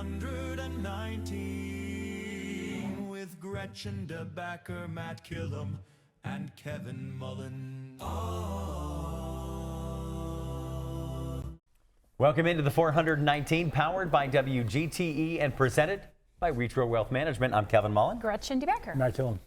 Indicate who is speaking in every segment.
Speaker 1: 419 with Gretchen DeBacker, Matt Killam, and Kevin Mullen.
Speaker 2: Welcome into the 419, powered by WGTE and presented by Retro Wealth Management. I'm Kevin Mullen.
Speaker 3: Gretchen DeBacker.
Speaker 4: Matt Killam.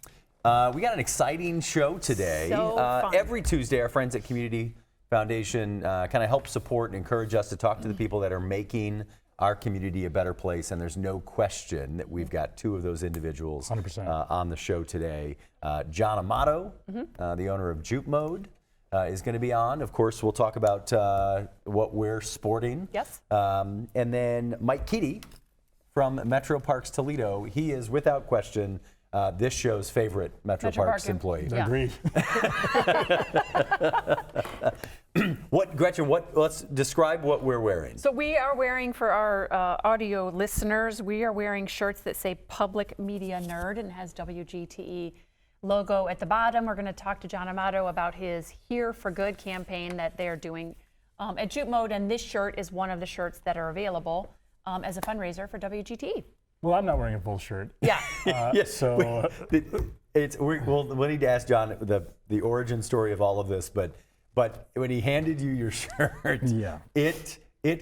Speaker 2: We got an exciting show today.
Speaker 3: So fun.
Speaker 2: Every Tuesday, our friends at Community Foundation kind of help support and encourage us to talk to the people that are making our community a better place, and there's no question that we've got two of those individuals
Speaker 4: 100%.
Speaker 2: On the show today. John Amato, the owner of Juke Mode, is going to be on. Of course, we'll talk about what we're sporting.
Speaker 3: Yes.
Speaker 2: And then Mike Keedy from Metro Parks Toledo. He is, without question, this show's favorite Metro Parks employee.
Speaker 3: Yeah.
Speaker 4: Agreed.
Speaker 2: Gretchen, let's describe what we're wearing.
Speaker 3: So we are wearing, for our audio listeners, we are wearing shirts that say Public Media Nerd and has WGTE logo at the bottom. We're going to talk to John Amato about his Here for Good campaign that they're doing at Juke Mode, and this shirt is one of the shirts that are available as a fundraiser for WGTE.
Speaker 4: Well, I'm not wearing a full shirt.
Speaker 3: Yeah.
Speaker 2: Yes.
Speaker 4: So
Speaker 2: We'll need to ask John the origin story of all of this, but when he handed you your shirt,
Speaker 4: Yeah.
Speaker 2: it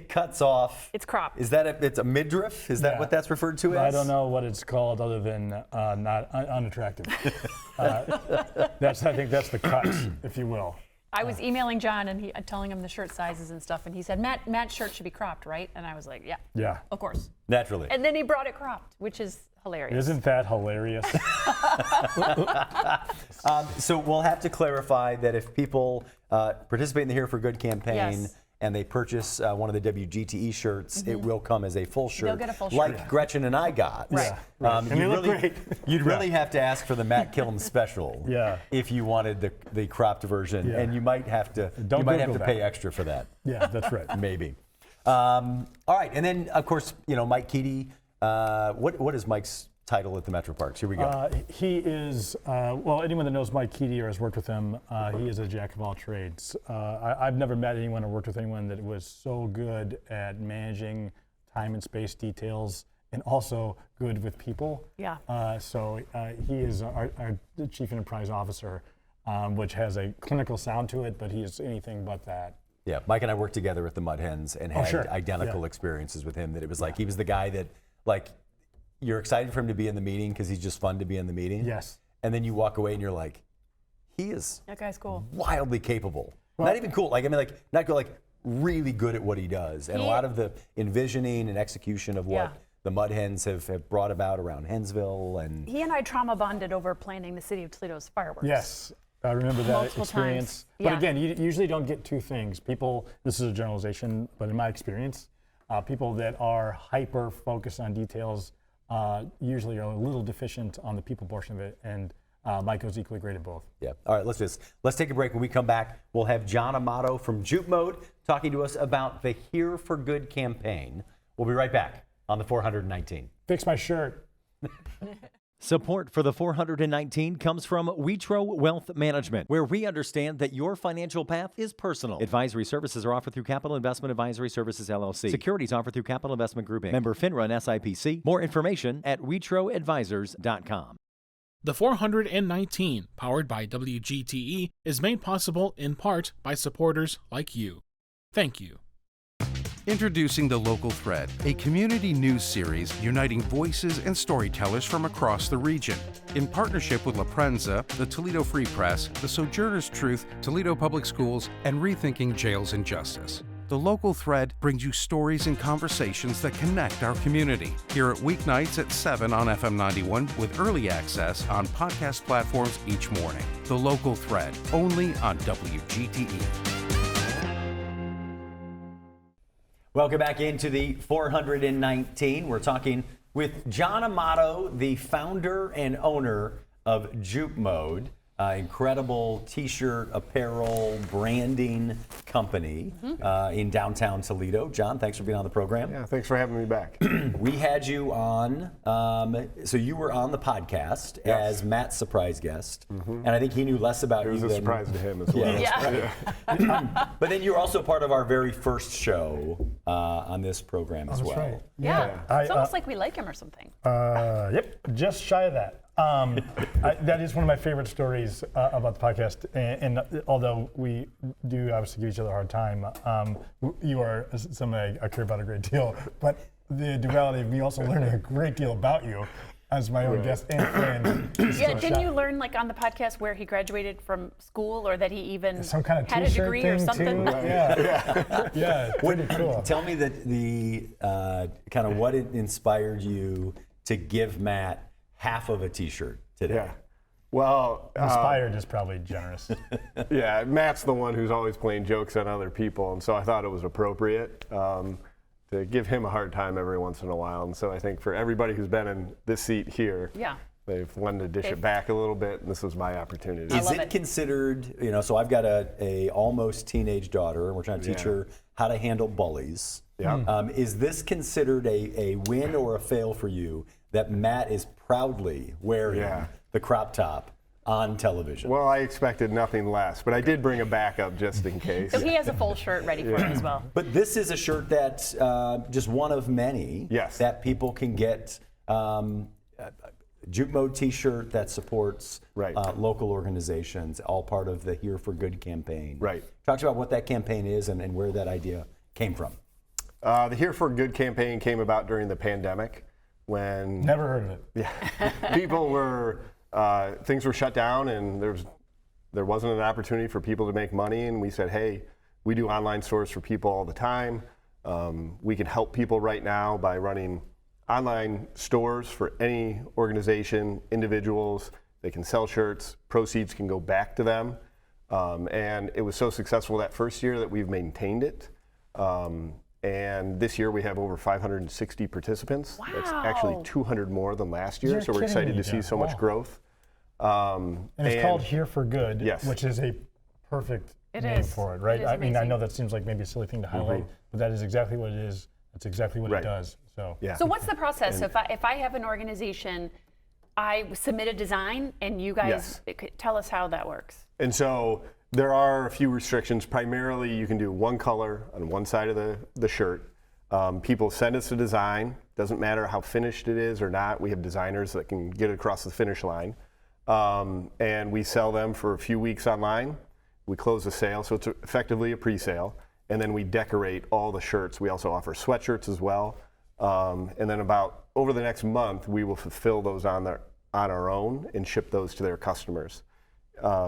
Speaker 2: cuts off.
Speaker 3: It's cropped.
Speaker 2: Is that it's a midriff? Is that
Speaker 4: Yeah.
Speaker 2: what that's referred to as?
Speaker 4: I don't know what it's called other than not unattractive. I think that's the cut, if you will.
Speaker 3: I was emailing John and telling him the shirt sizes and stuff, and he said, Matt's shirt should be cropped, right? And I was like, yeah.
Speaker 4: Yeah.
Speaker 3: Of course.
Speaker 2: Naturally.
Speaker 3: And then he brought it cropped, which is hilarious.
Speaker 4: Isn't that hilarious?
Speaker 2: So we'll have to clarify that if people participate in the Here for Good campaign,
Speaker 3: Yes.
Speaker 2: and they purchase one of the WGTE shirts, it will come as a full shirt.
Speaker 3: They'll get a full shirt.
Speaker 2: Like Gretchen and I got.
Speaker 3: Right.
Speaker 4: Yeah. And they look great.
Speaker 2: You'd really have to ask for the Matt Killam special
Speaker 4: Yeah.
Speaker 2: if you wanted the cropped version,
Speaker 4: Yeah.
Speaker 2: and you might have to
Speaker 4: Don't Google
Speaker 2: pay
Speaker 4: that.
Speaker 2: extra for that.
Speaker 4: Yeah, that's right.
Speaker 2: Maybe. All right, and then of course, Mike Keedy. What is Mike's title at the Metro Parks? Here we go.
Speaker 4: He is, anyone that knows Mike Keedy or has worked with him, he is a jack of all trades. I've never met anyone or worked with anyone that was so good at managing time and space details and also good with people.
Speaker 3: Yeah.
Speaker 4: He is our Chief Enterprise Officer, which has a clinical sound to it, but he is anything but that.
Speaker 2: Yeah, Mike and I worked together at the Mud Hens and had
Speaker 4: sure.
Speaker 2: identical
Speaker 4: Yeah.
Speaker 2: experiences with him. That it was like he was the guy that you're excited for him to be in the meeting because he's just fun to be in the meeting.
Speaker 4: Yes.
Speaker 2: And then you walk away and you're like, he is
Speaker 3: That guy's cool.
Speaker 2: wildly capable.
Speaker 4: Well-
Speaker 2: Not even cool. Not good. Really good at what he does. And a lot of the envisioning and execution of what
Speaker 3: Yeah.
Speaker 2: the Mud Hens have brought about around Hensville and.
Speaker 3: He and I trauma bonded over planning the City of Toledo's fireworks.
Speaker 4: Yes, I remember that
Speaker 3: Multiple
Speaker 4: experience.
Speaker 3: times. Yeah.
Speaker 4: But again, you usually don't get two things. People, this is a generalization, but in my experience, people that are hyper focused on details usually are a little deficient on the people portion of it, and Mike was equally great at both.
Speaker 2: Yeah. All right, let's take a break. When we come back, we'll have John Amato from Juke Mode talking to us about the Here for Good campaign. We'll be right back on the 419.
Speaker 4: Fix my shirt.
Speaker 5: Support for the 419 comes from Retro Wealth Management, where we understand that your financial path is personal. Advisory services are offered through Capital Investment Advisory Services, LLC. Securities offered through Capital Investment Group, Inc. Member FINRA and SIPC. More information at retroadvisors.com.
Speaker 6: The 419, powered by WGTE, is made possible in part by supporters like you. Thank you.
Speaker 7: Introducing The Local Thread, a community news series uniting voices and storytellers from across the region. In partnership with La Prensa, the Toledo Free Press, the Sojourner's Truth, Toledo Public Schools, and Rethinking Jails and Justice. The Local Thread brings you stories and conversations that connect our community. Hear it weeknights at 7 on FM 91 with early access on podcast platforms each morning. The Local Thread, only on WGTE.
Speaker 2: Welcome back into the 419. We're talking with John Amato, the founder and owner of Juke Mode. incredible t-shirt, apparel, branding company in downtown Toledo. John, thanks for being on the program.
Speaker 8: Yeah, thanks for having me back.
Speaker 2: We had you on, so you were on the podcast as Matt's surprise guest, and I think he knew less about
Speaker 8: It was
Speaker 2: you
Speaker 8: a
Speaker 2: than
Speaker 8: surprise to him as well.
Speaker 3: Yeah.
Speaker 2: But then you were also part of our very first show on this program as well.
Speaker 4: right.
Speaker 3: Yeah.
Speaker 4: I,
Speaker 3: It's almost like we like him or something.
Speaker 4: Yep, just shy of that. That is one of my favorite stories about the podcast, and although we do obviously give each other a hard time, you are somebody I care about a great deal, but the duality of me also learning a great deal about you as my own guest and friend.
Speaker 3: Yeah, didn't you learn like on the podcast where he graduated from school or that he even
Speaker 4: Some kind of
Speaker 3: had a
Speaker 4: t-shirt
Speaker 3: degree
Speaker 4: thing
Speaker 3: or something?
Speaker 4: too? Yeah, pretty cool.
Speaker 2: Tell me the kind of what it inspired you to give Matt half of a t-shirt today.
Speaker 8: Yeah. Well,
Speaker 4: Inspired is probably generous.
Speaker 8: yeah, Matt's the one who's always playing jokes on other people, and so I thought it was appropriate to give him a hard time every once in a while. And so I think for everybody who's been in this seat here,
Speaker 3: Yeah.
Speaker 8: they've wanted to dish it back a little bit, and this was my opportunity.
Speaker 2: Is
Speaker 3: love
Speaker 2: it
Speaker 3: it.
Speaker 2: considered, so I've got a almost teenage daughter, and we're trying to teach
Speaker 8: Yeah.
Speaker 2: her how to handle bullies.
Speaker 8: Yeah.
Speaker 2: Is this considered a win or a fail for you that Matt is proudly wearing the crop top on television?
Speaker 8: Well, I expected nothing less, but I did bring a backup just in case.
Speaker 3: So he has a full shirt ready for him as well.
Speaker 2: But this is a shirt that's just one of many that people can get. Juke Mode t-shirt that supports local organizations, all part of the Here for Good campaign.
Speaker 8: Right.
Speaker 2: Talk about what that campaign is and where that idea came from.
Speaker 8: The Here for Good campaign came about during the pandemic when
Speaker 4: Never heard of it.
Speaker 8: people were, things were shut down and there wasn't an opportunity for people to make money, and we said, hey, we do online stores for people all the time. We can help people right now by running online stores for any organization, individuals. They can sell shirts, proceeds can go back to them. And it was so successful that first year that we've maintained it. And this year we have over 560 participants.
Speaker 3: Wow.
Speaker 8: That's actually 200 more than last year,
Speaker 4: You're
Speaker 8: so we're
Speaker 4: kidding
Speaker 8: excited
Speaker 4: me,
Speaker 8: to see
Speaker 4: John.
Speaker 8: so much
Speaker 4: Wow.
Speaker 8: growth.
Speaker 4: And it's called Here for Good,
Speaker 8: Yes.
Speaker 4: which is a perfect
Speaker 3: It
Speaker 4: name
Speaker 3: is.
Speaker 4: for it, right?
Speaker 3: It is
Speaker 4: I mean, I
Speaker 3: amazing.
Speaker 4: know that seems like maybe a silly thing to highlight, but that is exactly what it is. That's exactly what it
Speaker 8: Right.
Speaker 4: does. So
Speaker 8: Yeah.
Speaker 3: So what's the process? So if I have an organization, I submit a design and you guys tell us how that works.
Speaker 8: And so there are a few restrictions. Primarily, you can do one color on one side of the shirt. People send us a design. Doesn't matter how finished it is or not. We have designers that can get it across the finish line. And we sell them for a few weeks online. We close the sale, so it's effectively a pre-sale. And then we decorate all the shirts. We also offer sweatshirts as well. And then over the next month, we will fulfill those on our own and ship those to their customers.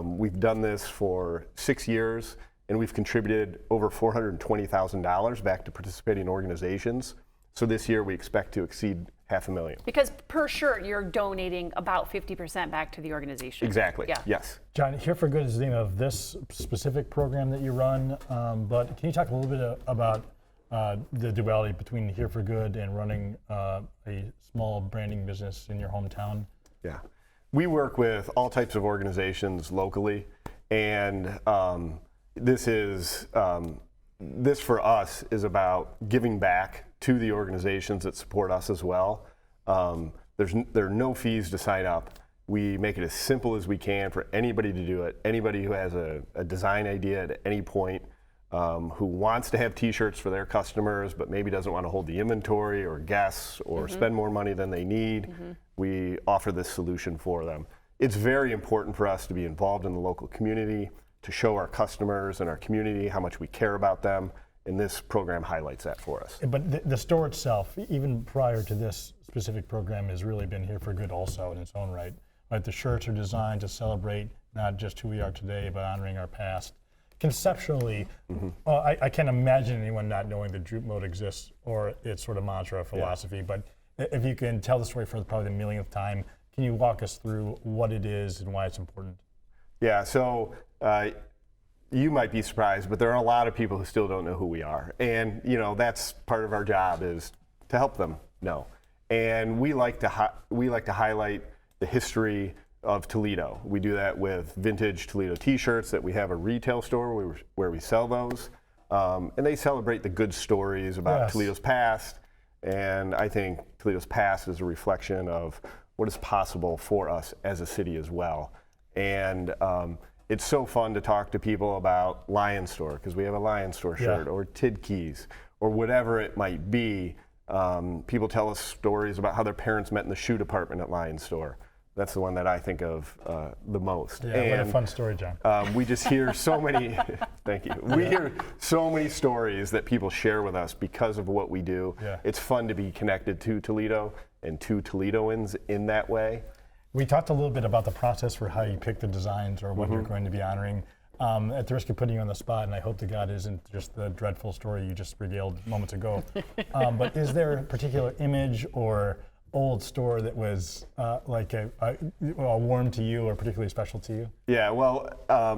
Speaker 8: We've done this for 6 years, and we've contributed over $420,000 back to participating organizations. So this year we expect to exceed $500,000.
Speaker 3: Because per shirt, you're donating about 50% back to the organization.
Speaker 8: Exactly.
Speaker 3: Yeah.
Speaker 8: Yes.
Speaker 4: John, Here for Good is the name of this specific program that you run, but can you talk a little bit about the duality between Here for Good and running a small branding business in your hometown?
Speaker 8: Yeah. We work with all types of organizations locally, and this for us is about giving back to the organizations that support us as well. There are no fees to sign up. We make it as simple as we can for anybody to do it. Anybody who has a design idea at any point, who wants to have t-shirts for their customers but maybe doesn't want to hold the inventory or guess or spend more money than they need, we offer this solution for them. It's very important for us to be involved in the local community, to show our customers and our community how much we care about them, and this program highlights that for us.
Speaker 4: But the store itself, even prior to this specific program, has really been Here for Good also in its own right. Right, the shirts are designed to celebrate not just who we are today, but honoring our past. Conceptually, I can't imagine anyone not knowing that Juke Mode exists or its sort of mantra or philosophy, but if you can tell the story for probably the millionth time, can you walk us through what it is and why it's important?
Speaker 8: Yeah, so you might be surprised, but there are a lot of people who still don't know who we are. And, that's part of our job is to help them know. And we like to highlight the history of Toledo. We do that with vintage Toledo t-shirts that we have a retail store where we sell those. And they celebrate the good stories about Toledo's past. And I think Toledo's past is a reflection of what is possible for us as a city as well. And it's so fun to talk to people about Lion Store, because we have a Lion Store shirt, or Tidkeys, or whatever it might be. People tell us stories about how their parents met in the shoe department at Lion Store. That's the one that I think of the most.
Speaker 4: Yeah,
Speaker 8: and,
Speaker 4: what a fun story, John.
Speaker 8: We just hear so many, thank you. We hear so many stories that people share with us because of what we do.
Speaker 4: Yeah.
Speaker 8: It's fun to be connected to Toledo and to Toledoans in that way.
Speaker 4: We talked a little bit about the process for how you pick the designs or what you're going to be honoring. At the risk of putting you on the spot, and I hope to God isn't just the dreadful story you just regaled moments ago, but is there a particular image or old store that was warm to you or particularly special to you?
Speaker 8: Yeah, well,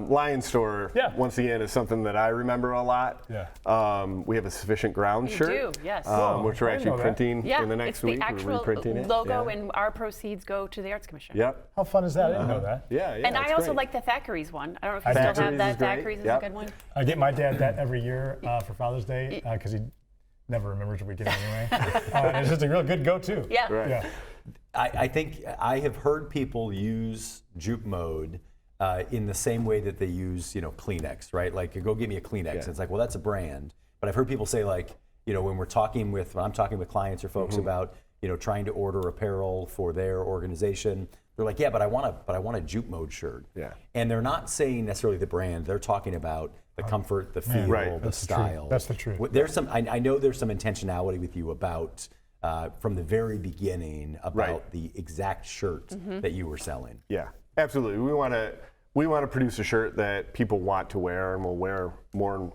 Speaker 8: Lion Store, once again, is something that I remember a lot.
Speaker 4: Yeah.
Speaker 8: We have a Sufficient Ground shirt.
Speaker 3: You do, yes.
Speaker 8: Which we're actually printing in the next week.
Speaker 3: It's the
Speaker 8: We're
Speaker 3: actual
Speaker 8: reprinting it.
Speaker 3: logo, and our proceeds go to the Arts Commission.
Speaker 8: Yep.
Speaker 4: How fun is that? I didn't know that.
Speaker 8: Yeah,
Speaker 3: And I
Speaker 8: it's
Speaker 3: also
Speaker 8: great.
Speaker 3: like the Thackeray's one. I don't know if you still have
Speaker 8: Thackeray's
Speaker 3: that.
Speaker 8: is great.
Speaker 3: Thackeray's is
Speaker 8: Yep.
Speaker 3: a good one.
Speaker 4: I get my dad that every year for Father's Day because he never remembers what we get anyway. It's just a real good go-to.
Speaker 3: Yeah.
Speaker 8: Right.
Speaker 4: Yeah.
Speaker 2: I think I have heard people use juke mode in the same way that they use, Kleenex, right? Like, go get me a Kleenex. And it's like, well, that's a brand. But I've heard people say, like, when I'm talking with clients or folks about, trying to order apparel for their organization, they're like, yeah, but I want a juke mode shirt.
Speaker 8: Yeah.
Speaker 2: And they're not saying necessarily the brand. They're talking about the comfort, the feel, the
Speaker 4: That's
Speaker 2: style.
Speaker 4: That's the truth.
Speaker 2: There's some. I know there's some intentionality with you about. From the very beginning about the exact shirt that you were selling.
Speaker 8: Yeah, absolutely. We want to produce a shirt that people want to wear and will wear more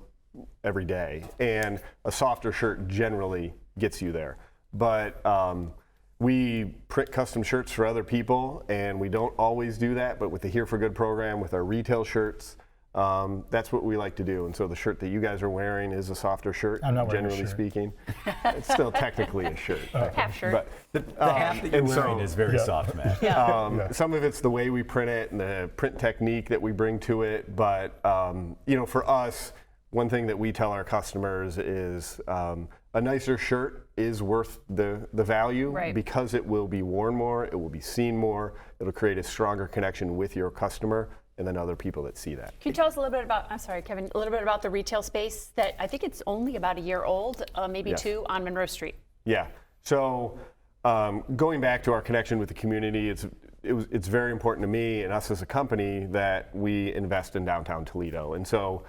Speaker 8: every day. And a softer shirt generally gets you there. But we print custom shirts for other people, and we don't always do that. But with the Here for Good program, with our retail shirts, that's what we like to do. And so the shirt that you guys are wearing is a softer shirt,
Speaker 4: I'm not wearing a
Speaker 8: generally
Speaker 4: shirt.
Speaker 8: speaking. It's still technically a shirt.
Speaker 3: Half shirt.
Speaker 8: But,
Speaker 2: The half that you're
Speaker 8: and so-
Speaker 2: wearing is very soft, Matt.
Speaker 8: Some of it's the way we print it and the print technique that we bring to it. But, for us, one thing that we tell our customers is a nicer shirt is worth the value because it will be worn more, it will be seen more, it'll create a stronger connection with your customer and then other people that see that.
Speaker 3: Can you tell us a little bit about, I'm sorry, Kevin, a little bit about the retail space that I think it's only about a year old, maybe two, on Monroe Street?
Speaker 8: Yeah. So going back to our connection with the community, it's very important to me and us as a company that we invest in downtown Toledo. And so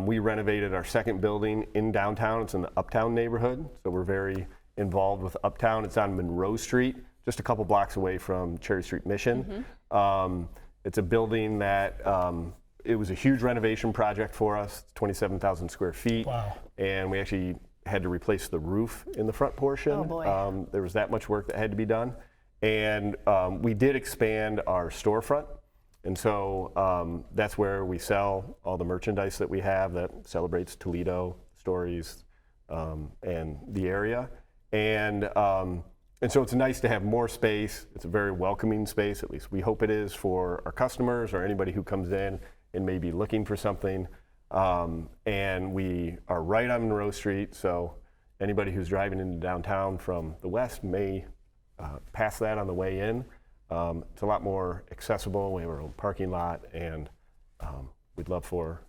Speaker 8: we renovated our second building in downtown. It's in the Uptown neighborhood. So we're very involved with Uptown. It's on Monroe Street, just a couple blocks away from Cherry Street Mission. It's a building that it was a huge renovation project for us. It's 27,000 square feet.
Speaker 4: Wow.
Speaker 8: And we actually had to replace the roof in the front portion.
Speaker 3: Oh, boy.
Speaker 8: There was that much work that had to be done. And we did expand our storefront. And so that's where we sell all the merchandise that we have that celebrates Toledo stories and the area. And so it's nice to have more space. It's a very welcoming space, at least we hope it is for our customers or anybody who comes in and may be looking for something. And we are right on Monroe Street, so anybody who's driving into downtown from the west may pass that on the way in. It's a lot more accessible. We have our own parking lot, and we'd love for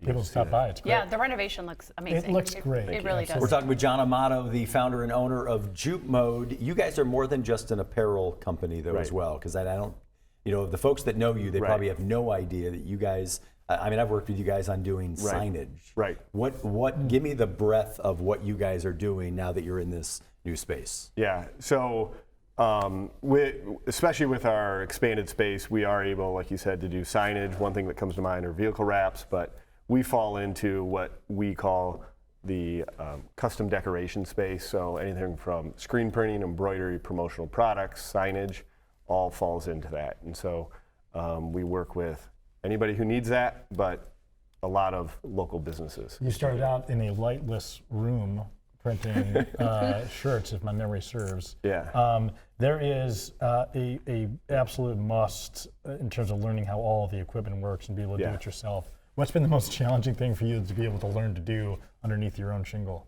Speaker 4: People to stop by. It's great.
Speaker 3: Yeah, the renovation looks amazing.
Speaker 4: It looks great.
Speaker 3: It really does.
Speaker 2: We're talking with John Amato, the founder and owner of Juke Mode. You guys are more than just an apparel company, though, as well, because I don't, the folks that know you, they probably have no idea that you guys. I've worked with you guys on doing signage.
Speaker 8: Right.
Speaker 2: What? Give me the breadth of what you guys are doing now that you're in this new space.
Speaker 8: Yeah. So, especially with our expanded space, we are able, like you said, to do signage. One thing that comes to mind are vehicle wraps, but we fall into what we call the custom decoration space. So anything from screen printing, embroidery, promotional products, signage, all falls into that. And so we work with anybody who needs that, but a lot of local businesses.
Speaker 4: You started out in a lightless room printing shirts, if my memory serves.
Speaker 8: Yeah.
Speaker 4: There is a absolute must in terms of learning how all the equipment works and be able to do it yourself. What's been the most challenging thing for you to be able to learn to do underneath your own shingle?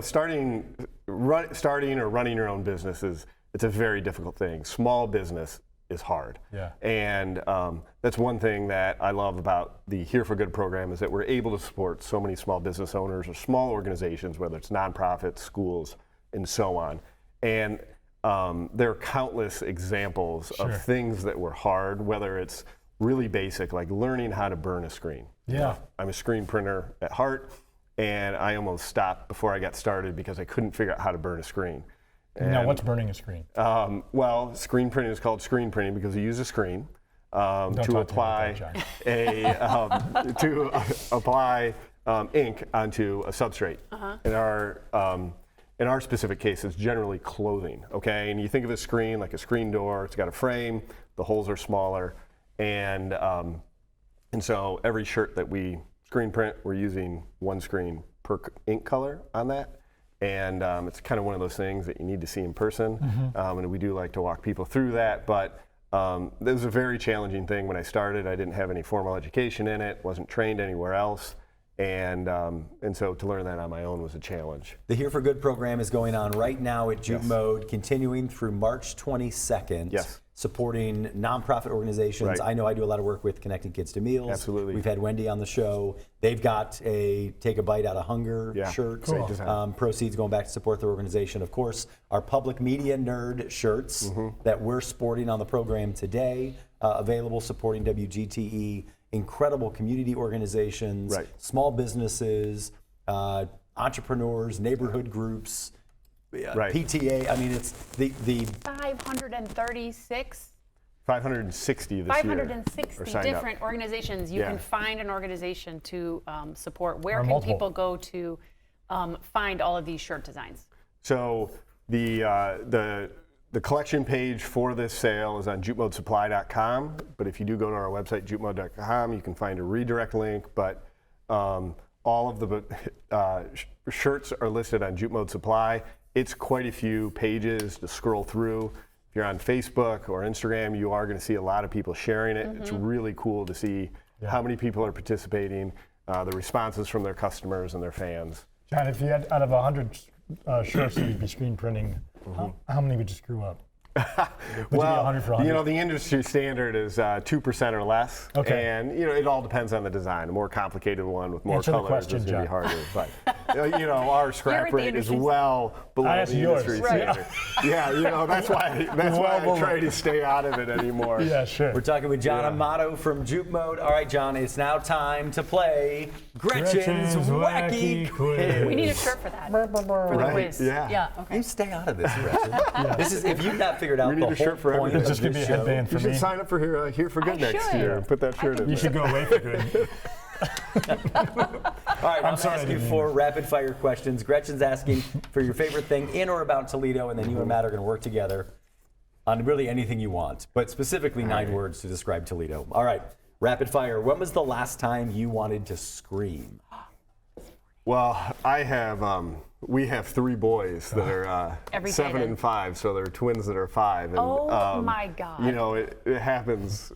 Speaker 8: Starting or running your own business it's a very difficult thing. Small business is hard.
Speaker 4: Yeah.
Speaker 8: And that's one thing that I love about the Here for Good program is that we're able to support so many small business owners or small organizations, whether it's nonprofits, schools, and so on. And there are countless examples of things that were hard, whether it's really basic, like learning how to burn a screen.
Speaker 4: Yeah.
Speaker 8: I'm a screen printer at heart, and I almost stopped before I got started because I couldn't figure out how to burn a screen.
Speaker 4: Now, what's burning a screen?
Speaker 8: Well, screen printing is called screen printing because you use a screen to apply ink onto a substrate. In our specific case, it's generally clothing. Okay, and you think of a screen like a screen door. It's got a frame. The holes are smaller, and so every shirt that we screen print, we're using one screen per ink color on that. And it's kind of one of those things that you need to see in person. And we do like to walk people through that. But it was a very challenging thing when I started. I didn't have any formal education in it, wasn't trained anywhere else. And so to learn that on my own was a challenge.
Speaker 2: The Here for Good program is going on right now at Juke Mode, continuing through March 22nd.
Speaker 8: Yes.
Speaker 2: Supporting nonprofit organizations.
Speaker 8: Right.
Speaker 2: I know I do a lot of work with Connecting Kids to Meals.
Speaker 8: Absolutely.
Speaker 2: We've had Wendy on the show. They've got a Take a Bite Out of Hunger shirt.
Speaker 8: Cool.
Speaker 2: Proceeds going back to support their organization. Of course, our Public Media Nerd shirts that we're sporting on the program today, available supporting WGTE. Incredible community organizations, small businesses, entrepreneurs, neighborhood groups, PTA. I mean, it's the
Speaker 3: 536.
Speaker 8: 560 this year.
Speaker 3: 560 different organizations. You can find an organization to support. Where can people go to find all of these shirt designs?
Speaker 8: So the collection page for this sale is on jukemodesupply.com, but if you do go to our website, jukemode.com, you can find a redirect link, but all of the shirts are listed on Juke Mode Supply. It's quite a few pages to scroll through. If you're on Facebook or Instagram, you are going to see a lot of people sharing it. It's really cool to see how many people are participating, the responses from their customers and their fans.
Speaker 4: John, if you had out of 100 shirts that you'd be screen printing, how many would you screw up?
Speaker 8: Well, the industry standard is 2% or less, and it all depends on the design. A more complicated one with more colors is going to be harder. But our scrap rate is well below the industry standard. Yeah, that's why I try to stay out of it anymore.
Speaker 4: Yeah, sure.
Speaker 2: We're talking with John Amato from Juke Mode. All right, John, it's now time to play Gretchen's Wacky Quiz.
Speaker 3: We need a shirt for that. For the quiz.
Speaker 8: Yeah.
Speaker 3: Okay.
Speaker 2: You stay out of this, Gretchen. This is if you've not figured out
Speaker 8: We need
Speaker 2: the
Speaker 8: a shirt
Speaker 2: whole
Speaker 8: for
Speaker 2: point
Speaker 8: everything.
Speaker 2: of
Speaker 4: Just give me
Speaker 2: this
Speaker 4: a
Speaker 2: show.
Speaker 4: headband for
Speaker 8: You should
Speaker 4: me.
Speaker 8: sign up for Here for Good next year. Put that shirt in.
Speaker 4: You should go away for good.
Speaker 2: All right, I'm
Speaker 4: sorry, I
Speaker 2: asking
Speaker 4: didn't
Speaker 2: for rapid fire questions. Gretchen's asking for your favorite thing in or about Toledo, and then you and Matt are going to work together on really anything you want, but specifically 9 words to describe Toledo. All right, rapid fire. When was the last time you wanted to scream?
Speaker 8: Well, we have 3 boys that are 7 and 5, so they're twins that are 5. And,
Speaker 3: my God.
Speaker 8: It happens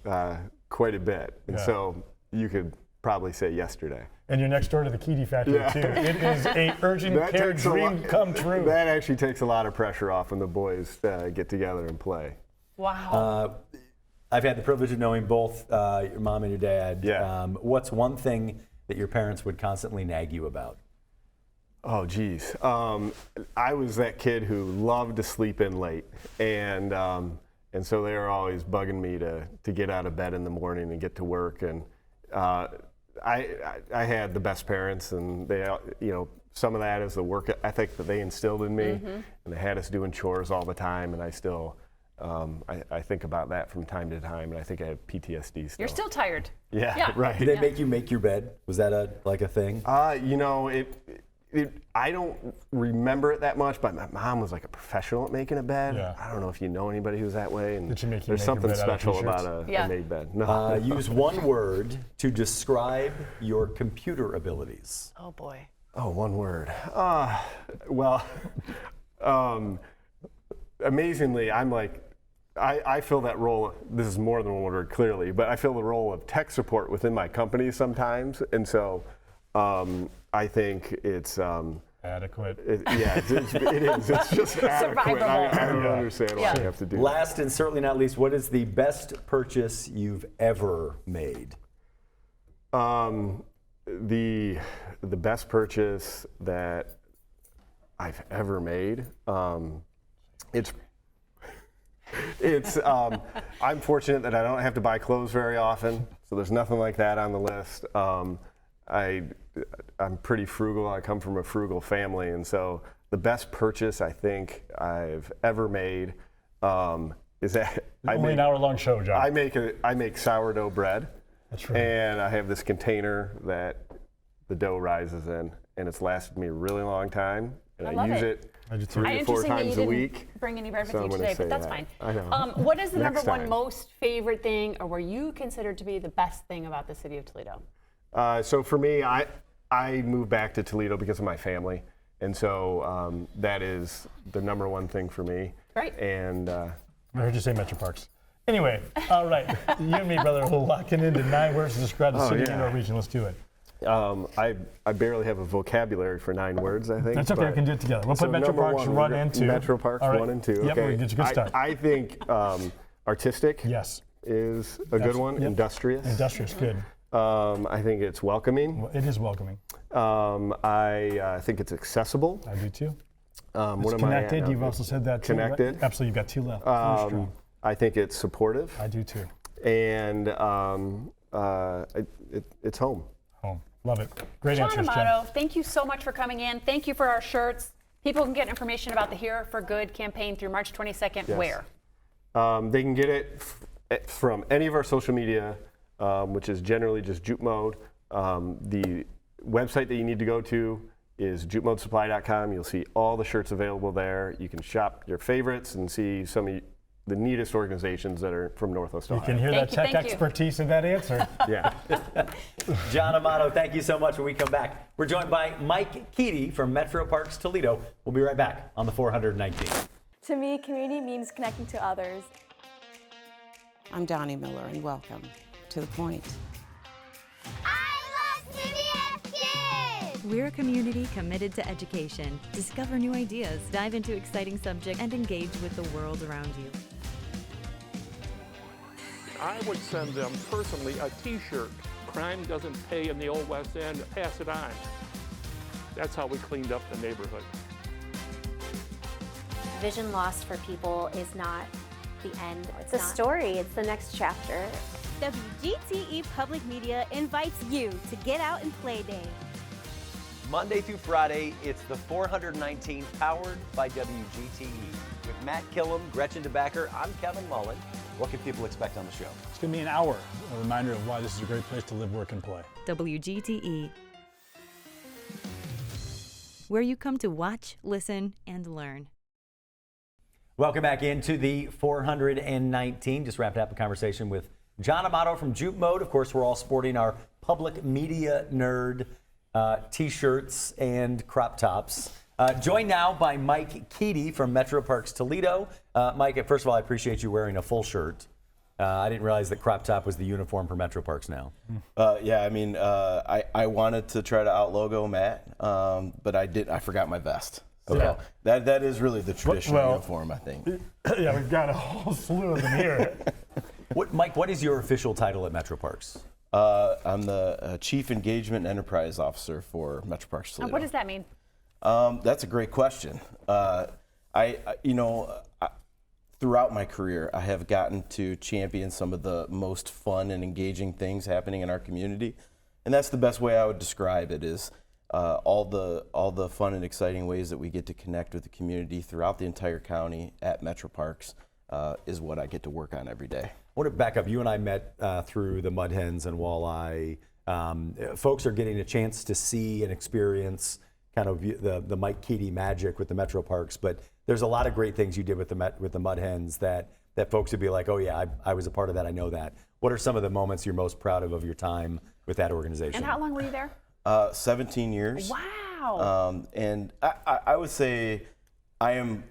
Speaker 8: quite a bit, and so you could probably say yesterday.
Speaker 4: And you're next door to the Keedy factory too. It is a urgent care dream come true.
Speaker 8: That actually takes a lot of pressure off when the boys get together and play.
Speaker 3: Wow.
Speaker 2: I've had the privilege of knowing both your mom and your dad.
Speaker 8: Yeah.
Speaker 2: What's one thing that your parents would constantly nag you about?
Speaker 8: Oh, geez. I was that kid who loved to sleep in late, and so they were always bugging me to get out of bed in the morning and get to work. And I had the best parents, and they, some of that is the work ethic that they instilled in me, and they had us doing chores all the time, and I still. I think about that from time to time, and I think I have PTSD still.
Speaker 3: You're still tired.
Speaker 8: Yeah. Right.
Speaker 2: Did they make you make your bed? Was that a thing?
Speaker 8: I don't remember it that much, but my mom was like a professional at making a bed.
Speaker 4: Yeah.
Speaker 8: I don't know if you know anybody who's that way. And
Speaker 4: Did she make you
Speaker 8: there's
Speaker 4: make
Speaker 8: something
Speaker 4: your bed out of
Speaker 8: special
Speaker 4: t-shirts?
Speaker 8: about a
Speaker 3: Yeah.
Speaker 8: made bed. No.
Speaker 2: Use one word to describe your computer abilities.
Speaker 3: Oh boy.
Speaker 8: Oh, one word. Well, amazingly, I'm like, I fill that role. This is more than one word, clearly, but I fill the role of tech support within my company sometimes, and so I think it's
Speaker 4: adequate.
Speaker 8: It is. It's just adequate. I don't understand what I have to do.
Speaker 2: Last and certainly not least, what is the best purchase you've ever made?
Speaker 8: The best purchase that I've ever made. It's I'm fortunate that I don't have to buy clothes very often, so there's nothing like that on the list. I'm pretty frugal. I come from a frugal family, and so the best purchase I think I've ever made is that
Speaker 4: Only an hour-long show, John.
Speaker 8: I make sourdough bread.
Speaker 4: That's right.
Speaker 8: And I have this container that the dough rises in, and it's lasted me a really long time. And I use it 3 to 4 times a week.
Speaker 3: Bring any bread
Speaker 8: So
Speaker 3: with
Speaker 8: I'm
Speaker 3: you
Speaker 8: gonna
Speaker 3: today, but
Speaker 8: say
Speaker 3: that's
Speaker 8: that.
Speaker 3: fine.
Speaker 8: I know.
Speaker 3: What is the
Speaker 8: Next
Speaker 3: number one
Speaker 8: time.
Speaker 3: most favorite thing, or were you considered to be the best thing about the city of Toledo?
Speaker 8: So for me, I moved back to Toledo because of my family, and so that is the number one thing for me.
Speaker 3: Great.
Speaker 8: And
Speaker 4: I heard you say Metro Parks. Anyway, all right. You and me, brother, will lock it into 9 words to describe the city and our region. Let's do it.
Speaker 8: I barely have a vocabulary for 9 words, I think.
Speaker 4: That's okay, we can do it together. We'll put Metro
Speaker 8: number
Speaker 4: Parks 1 and 2.
Speaker 8: Metro Parks
Speaker 4: All right.
Speaker 8: 1 and 2.
Speaker 4: Yep,
Speaker 8: Okay.
Speaker 4: we get you a good start.
Speaker 8: I think artistic
Speaker 4: Yes.
Speaker 8: is a good one.
Speaker 4: Yep.
Speaker 8: Industrious.
Speaker 4: Industrious, good.
Speaker 8: I think it's welcoming.
Speaker 4: Well, it is welcoming.
Speaker 8: I think it's accessible.
Speaker 4: I do too.
Speaker 8: What
Speaker 4: It's
Speaker 8: am I at
Speaker 4: connected.
Speaker 8: now?
Speaker 4: You've also said that too. right?
Speaker 8: Connected.
Speaker 4: Absolutely, you've got 2 left. Finish strong.
Speaker 8: I think it's supportive.
Speaker 4: I do too.
Speaker 8: And it's home.
Speaker 4: Home. Love it. Great
Speaker 3: John
Speaker 4: answers, Jen.
Speaker 3: Amato, thank you so much for coming in. Thank you for our shirts. People can get information about the Here for Good campaign through March 22nd.
Speaker 8: Yes.
Speaker 3: Where?
Speaker 8: They can get it from any of our social media, which is generally just Juke Mode. The website that you need to go to is jukemodesupply.com. You'll see all the shirts available there. You can shop your favorites and see some of the neatest organizations that are from Northwest Ohio.
Speaker 4: You can hear
Speaker 3: Thank
Speaker 4: that
Speaker 3: you,
Speaker 4: tech
Speaker 3: thank you.
Speaker 4: expertise in that answer.
Speaker 8: Yeah.
Speaker 2: John Amato, thank you so much. When we come back, we're joined by Mike Keedy from Metro Parks Toledo. We'll be right back on the 419.
Speaker 9: To me, community means connecting to others.
Speaker 10: I'm Donnie Miller, and welcome to The Point.
Speaker 11: I love CBS Kids!
Speaker 12: We're a community committed to education. Discover new ideas, dive into exciting subjects, and engage with the world around you.
Speaker 13: I would send them personally a t-shirt. Crime doesn't pay in the old West End, pass it on. That's how we cleaned up the neighborhood.
Speaker 11: Vision loss for people is not the end.
Speaker 9: It's a story, it's the next chapter.
Speaker 14: WGTE Public Media invites you to Get Out and Play Day.
Speaker 15: Monday through Friday, it's the 419 powered by WGTE. With Matt Killam, Gretchen DeBacker, I'm Kevin Mullen. What can people expect on the show?
Speaker 4: It's going to be an hour, a reminder of why this is a great place to live, work, and play.
Speaker 12: WGTE, where you come to watch, listen, and learn.
Speaker 2: Welcome back into the 419. Just wrapped up a conversation with John Amato from Juke Mode. Of course, we're all sporting our public media nerd t-shirts and crop tops. Joined now by Mike Keedy from Metro Parks Toledo. Mike, first of all, I appreciate you wearing a full shirt. I didn't realize that crop top was the uniform for Metro Parks now.
Speaker 16: Yeah, I mean, I wanted to try to out-logo Matt, but I forgot my vest. So
Speaker 4: Yeah.
Speaker 16: that is really the traditional uniform, I think.
Speaker 4: Yeah, we've got a whole slew of them here.
Speaker 2: Mike, what is your official title at Metro Parks?
Speaker 16: I'm the Chief Engagement and Enterprise Officer for Metro Parks Toledo.
Speaker 3: What does that mean?
Speaker 16: That's a great question. Throughout my career, I have gotten to champion some of the most fun and engaging things happening in our community, and that's the best way I would describe it. Is all the fun and exciting ways that we get to connect with the community throughout the entire county at Metro Parks is what I get to work on every day.
Speaker 2: I want to back up. You and I met through the Mud Hens and Walleye. Folks are getting a chance to see and experience kind of the Mike Keedy magic with the Metro Parks, but there's a lot of great things you did with the Mud Hens that folks would be like, oh yeah, I was a part of that, I know that. What are some of the moments you're most proud of your time with that organization?
Speaker 3: And how long were you there?
Speaker 16: 17 years.
Speaker 3: Wow. Wow.
Speaker 16: And I would say I am,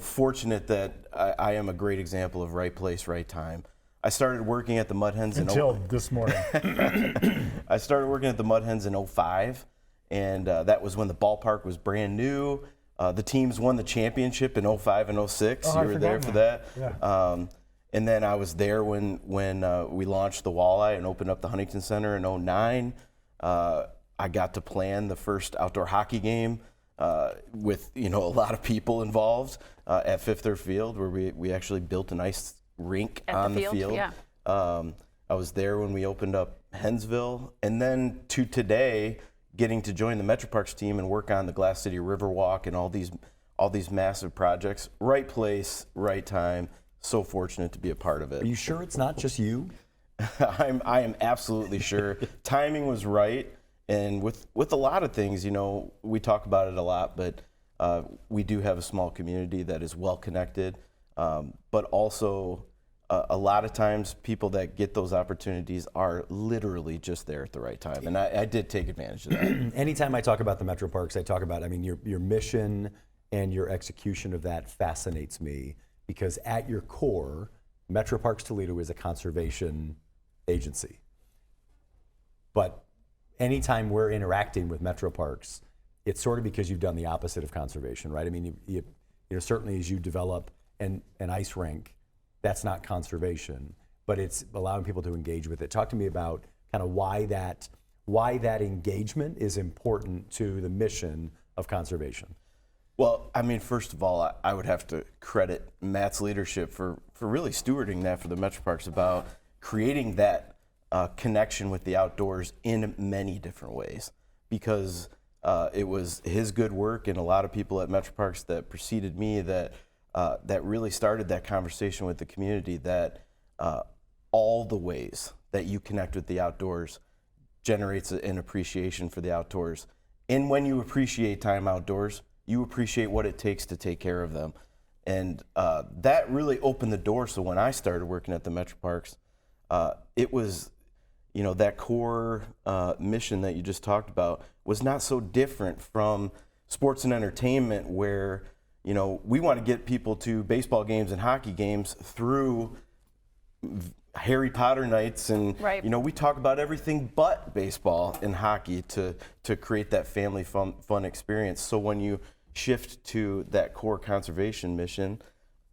Speaker 16: fortunate that I am a great example of right place, right time. I started working at the Mud Hens
Speaker 4: until this morning.
Speaker 16: I started working at the Mud Hens in 05, and that was when the ballpark was brand new. The teams won the championship in 05 and 06.
Speaker 4: Oh,
Speaker 16: you were there for that.
Speaker 4: Yeah.
Speaker 16: And then I was there when we launched the Walleye and opened up the Huntington Center in 09. I got to plan the first outdoor hockey game with a lot of people involved at Fifth Third Field, where we actually built a nice rink on the field.
Speaker 3: Yeah.
Speaker 16: I was there when we opened up Hensville, and then to today, getting to join the Metro Parks team and work on the Glass City Riverwalk and all these massive projects. Right place, right time. So fortunate to be a part of it.
Speaker 2: Are you sure it's not just you?
Speaker 16: I am absolutely sure. Timing was right, and with a lot of things, we talk about it a lot, but we do have a small community that is well connected, but also a lot of times people that get those opportunities are literally just there at the right time, and I did take advantage of that.
Speaker 2: Anytime I talk about the Metro Parks, I talk about, your mission and your execution of that fascinates me, because at your core, Metro Parks Toledo is a conservation agency. But anytime we're interacting with Metro Parks, it's sort of because you've done the opposite of conservation, right? You certainly as you develop an ice rink, that's not conservation, but it's allowing people to engage with it. Talk to me about kind of why that engagement is important to the mission of conservation.
Speaker 16: Well, first of all, I would have to credit Matt's leadership for really stewarding that for the Metro Parks, about creating that connection with the outdoors in many different ways, because it was his good work and a lot of people at Metro Parks that preceded me that really started that conversation with the community, that all the ways that you connect with the outdoors generates an appreciation for the outdoors. And when you appreciate time outdoors, you appreciate what it takes to take care of them. And that really opened the door. So when I started working at the Metro Parks, it was, that core mission that you just talked about was not so different from sports and entertainment, where we want to get people to baseball games and hockey games through Harry Potter nights, and
Speaker 3: right.
Speaker 16: We talk about everything but baseball and hockey to create that family fun experience. So when you shift to that core conservation mission,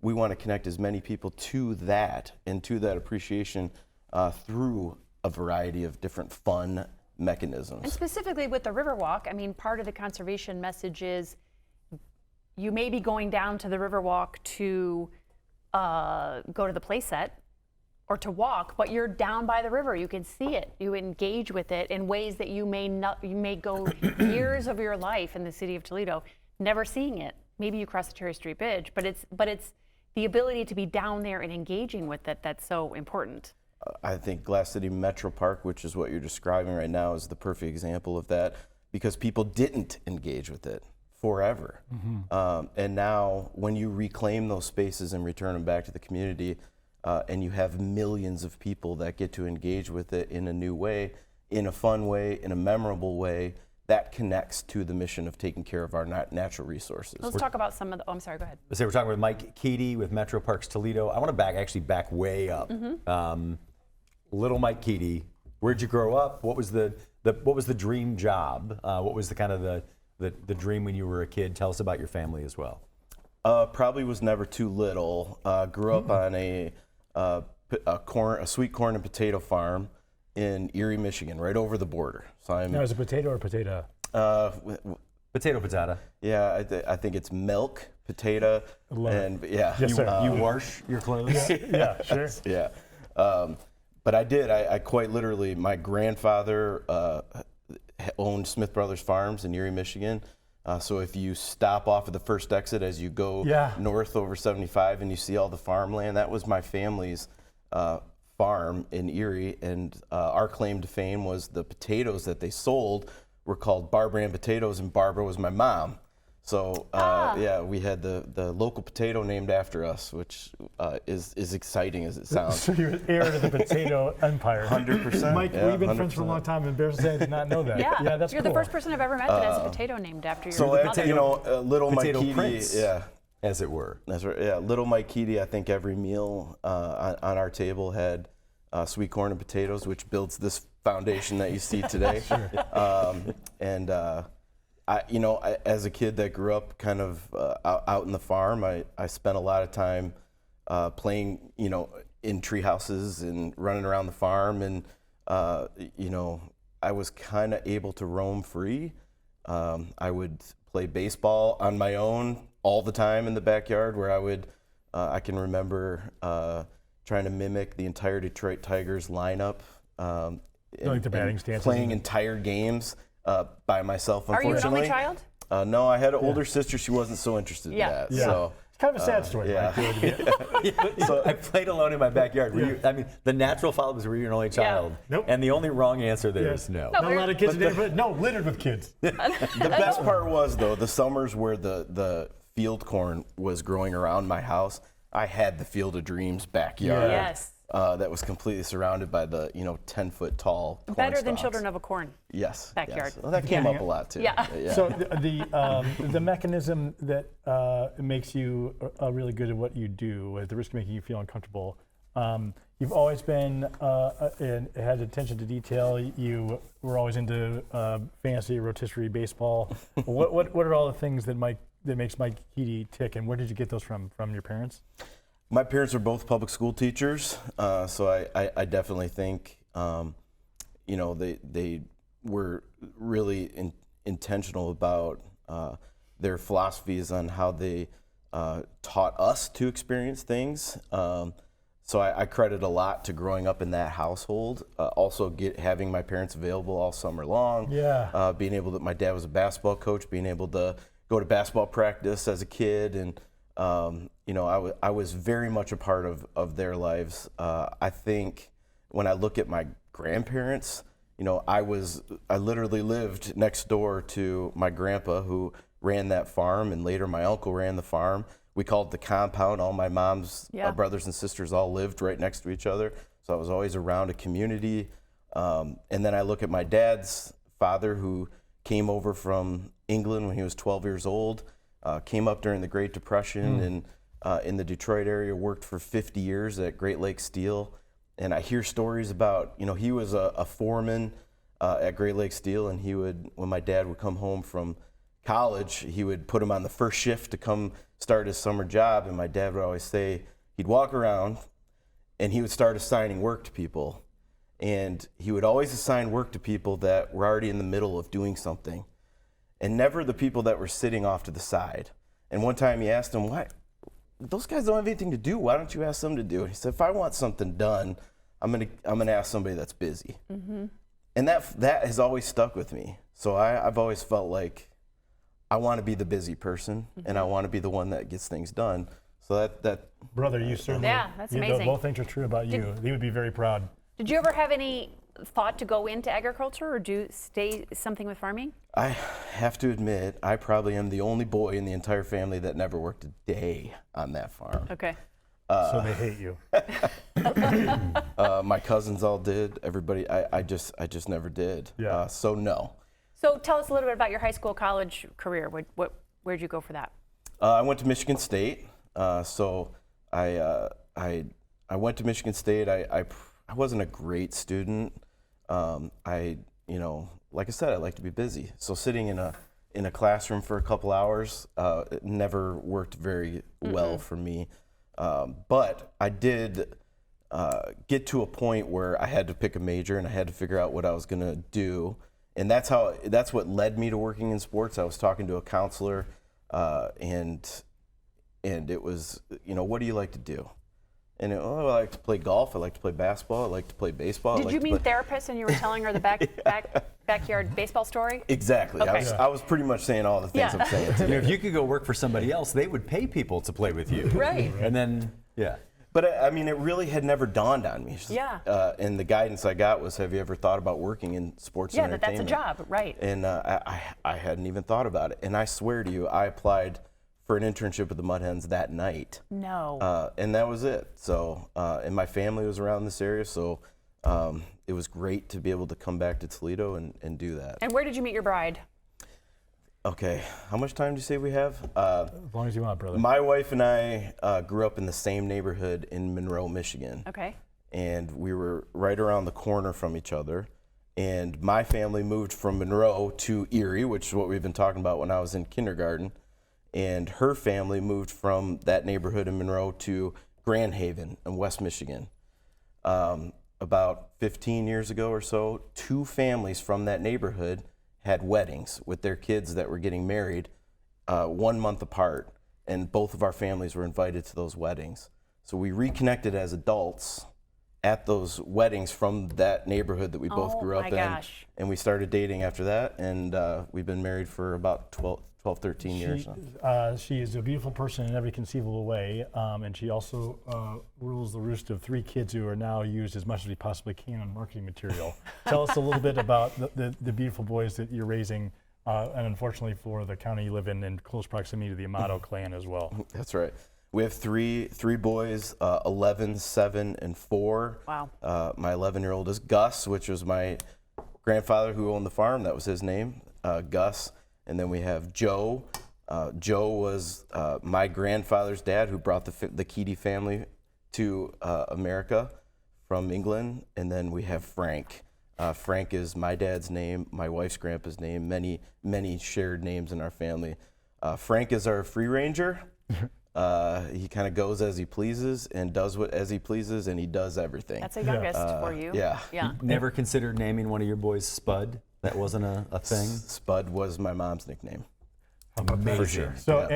Speaker 16: we want to connect as many people to that and to that appreciation through a variety of different fun mechanisms.
Speaker 3: And specifically with the Riverwalk, part of the conservation message is you may be going down to the Riverwalk to go to the play set or to walk, but you're down by the river. You can see it. You engage with it in ways that you may go years of your life in the city of Toledo never seeing it. Maybe you cross the Cherry Street Bridge, but it's the ability to be down there and engaging with it that's so important.
Speaker 16: I think Glass City Metro Park, which is what you're describing right now, is the perfect example of that, because people didn't engage with it forever. Mm-hmm. And now when you reclaim those spaces and return them back to the community, and you have millions of people that get to engage with it in a new way, in a fun way, in a memorable way, that connects to the mission of taking care of our natural resources.
Speaker 3: Let's talk about some of the, I'm sorry, go ahead.
Speaker 2: So we're talking with Mike Keedy with Metro Parks Toledo. I want to back way up. Mm-hmm. Little Mike Keedy, where'd you grow up? What was the dream job? What was the kind of the dream when you were a kid? Tell us about your family as well.
Speaker 16: Probably was never too little. Grew up on a sweet corn and potato farm in Erie, Michigan, right over the border. So
Speaker 4: Now, is it potato or potato?
Speaker 2: Potato.
Speaker 16: Yeah, I think it's milk, potato, and yeah.
Speaker 4: Yes, sir.
Speaker 2: You wash your clothes?
Speaker 4: Yeah, sure.
Speaker 16: Yeah. But I did. I quite literally, my grandfather owned Smith Brothers Farms in Erie, Michigan. So if you stop off at the first exit as you go north over 75 and you see all the farmland, that was my family's farm in Erie. And our claim to fame was the potatoes that they sold were called Bar Brand potatoes, and Barbara was my mom. So yeah, we had the local potato named after us, which is exciting as it sounds.
Speaker 4: So you're heir to the potato empire.
Speaker 16: 100%.
Speaker 4: Mike,
Speaker 16: yeah,
Speaker 4: we've been
Speaker 16: 100%.
Speaker 4: friends for a long time, and embarrassed to say I did not know that.
Speaker 3: Yeah,
Speaker 4: that's
Speaker 3: you're
Speaker 4: cool.
Speaker 3: the first person I've ever met that has a potato named after your
Speaker 16: So
Speaker 3: mother.
Speaker 16: you know, little Mike
Speaker 2: Potato
Speaker 16: Keedy,
Speaker 2: Prince,
Speaker 16: yeah,
Speaker 2: as it were.
Speaker 16: that's right. Yeah, little Mike Keedy. I think every meal on our table had sweet corn and potatoes, which builds this foundation that you see today. As a kid that grew up kind of out in the farm, I spent a lot of time playing, in tree houses and running around the farm, and I was kind of able to roam free. I would play baseball on my own all the time in the backyard, where I can remember trying to mimic the entire Detroit Tigers lineup.
Speaker 4: Like the batting stances.
Speaker 16: Playing entire games by myself,
Speaker 3: Are
Speaker 16: unfortunately.
Speaker 3: you an only child?
Speaker 16: No, I had an older sister. She wasn't so interested in that.
Speaker 4: Yeah.
Speaker 16: So,
Speaker 4: it's kind of a sad story.
Speaker 16: yeah.
Speaker 4: Mike.
Speaker 2: So I played alone in my backyard. The natural follow-up was, were you an only child?
Speaker 4: Nope.
Speaker 2: And the only wrong answer there is no.
Speaker 4: Not a lot of kids in the neighborhood. No, littered with kids.
Speaker 16: The best part was, though, the summers where the field corn was growing around my house, I had the Field of Dreams backyard.
Speaker 3: Yes.
Speaker 16: That was completely surrounded by the 10-foot tall corn
Speaker 3: Better than
Speaker 16: stalks.
Speaker 3: Children of a Corn.
Speaker 16: Yes.
Speaker 3: Backyard.
Speaker 16: Yes. Well, that came up a lot too.
Speaker 3: Yeah.
Speaker 4: So the mechanism that makes you really good at what you do, at the risk of making you feel uncomfortable, you've always been and had attention to detail. You were always into fantasy, rotisserie, baseball. What are all the things that makes Mike Keedy tick, and where did you get those from your parents?
Speaker 16: My parents are both public school teachers, so I definitely think they were really intentional about their philosophies on how they taught us to experience things. So I credit a lot to growing up in that household. Also having my parents available all summer long.
Speaker 4: Yeah.
Speaker 16: Being able to, my dad was a basketball coach, being able to go to basketball practice as a kid, and I was very much a part of their lives. I think when I look at my grandparents, I literally lived next door to my grandpa, who ran that farm, and later my uncle ran the farm. We called it the compound. All my mom's brothers and sisters all lived right next to each other, so I was always around a community. And then I look at my dad's father, who came over from England when he was 12 years old, came up during the Great Depression, and in the Detroit area, worked for 50 years at Great Lakes Steel. And I hear stories about, he was a foreman at Great Lakes Steel, and when my dad would come home from college, he would put him on the first shift to come start his summer job, and my dad would always say, he'd walk around and he would start assigning work to people. And he would always assign work to people that were already in the middle of doing something, and never the people that were sitting off to the side. And one time he asked him, why? Those guys don't have anything to do. Why don't you ask them to do it? He said, if I want something done, I'm gonna ask somebody that's busy. Mm-hmm. And that has always stuck with me. So I've always felt like I want to be the busy person, and I want to be the one that gets things done. So that
Speaker 4: brother, you certainly
Speaker 3: that's amazing.
Speaker 4: Both things are true about you. He would be very proud.
Speaker 3: Did you ever have any thought to go into agriculture, or stay something with farming?
Speaker 16: I have to admit, I probably am the only boy in the entire family that never worked a day on that farm.
Speaker 3: Okay.
Speaker 4: So they hate you.
Speaker 16: My cousins all did. Everybody, I just never did.
Speaker 4: Yeah.
Speaker 16: So no.
Speaker 3: So tell us a little bit about your high school, college career. Where'd you go for that?
Speaker 16: I went to Michigan State. So I went to Michigan State. I wasn't a great student. Like I said, I like to be busy. So sitting in a classroom for a couple hours, it never worked very well for me. But I did get to a point where I had to pick a major, and I had to figure out what I was gonna do. And that's what led me to working in sports. I was talking to a counselor, and it was, what do you like to do? And I like to play golf. I like to play basketball. I like to play baseball.
Speaker 3: Did you mean therapist, and you were telling her the backyard baseball story?
Speaker 16: Exactly.
Speaker 3: Okay.
Speaker 16: I was pretty much saying all the things I'm saying today.
Speaker 2: If you could go work for somebody else, they would pay people to play with you.
Speaker 3: Right.
Speaker 2: And then, yeah.
Speaker 16: But I mean, it really had never dawned on me.
Speaker 3: Yeah.
Speaker 16: And the guidance I got was, have you ever thought about working in sports and
Speaker 3: Yeah, that's a
Speaker 16: entertainment?
Speaker 3: job, right.
Speaker 16: And I hadn't even thought about it. And I swear to you, I applied for an internship with the Mud Hens that night.
Speaker 3: No.
Speaker 16: And that was it. So, and my family was around this area, so it was great to be able to come back to Toledo and do that.
Speaker 3: And where did you meet your bride?
Speaker 16: Okay, how much time do you say we have?
Speaker 4: As long as you want, brother.
Speaker 16: My wife and I grew up in the same neighborhood in Monroe, Michigan.
Speaker 3: Okay.
Speaker 16: And we were right around the corner from each other. And my family moved from Monroe to Erie, which is what we've been talking about when I was in kindergarten. And her family moved from that neighborhood in Monroe to Grand Haven in West Michigan. About 15 years ago or so, 2 families from that neighborhood had weddings with their kids that were getting married 1 month apart, and both of our families were invited to those weddings. So we reconnected as adults at those weddings from that neighborhood that we both grew up in.
Speaker 3: Gosh.
Speaker 16: And we started dating after that, and we've been married for about 12, 13 years now.
Speaker 4: She is a beautiful person in every conceivable way, and she also rules the roost of 3 kids who are now used as much as we possibly can on marketing material. Tell us a little bit about the beautiful boys that you're raising, and unfortunately for the county you live in close proximity to the Amato clan as well.
Speaker 16: That's right. We have three boys, 11, 7, and 4.
Speaker 3: Wow.
Speaker 16: My 11-year-old is Gus, which was my grandfather who owned the farm. That was his name, Gus. And then we have Joe. Joe was my grandfather's dad who brought the Keedy family to America from England. And then we have Frank. Frank is my dad's name, my wife's grandpa's name, many shared names in our family. Frank is our free ranger. He kind of goes as he pleases and does as he pleases, and he does everything.
Speaker 3: That's a youngest for you.
Speaker 16: Yeah.
Speaker 3: Yeah.
Speaker 2: Never considered naming one of your boys Spud? That wasn't a thing?
Speaker 16: Spud was my mom's nickname.
Speaker 2: Amazing.
Speaker 16: For sure.
Speaker 4: So,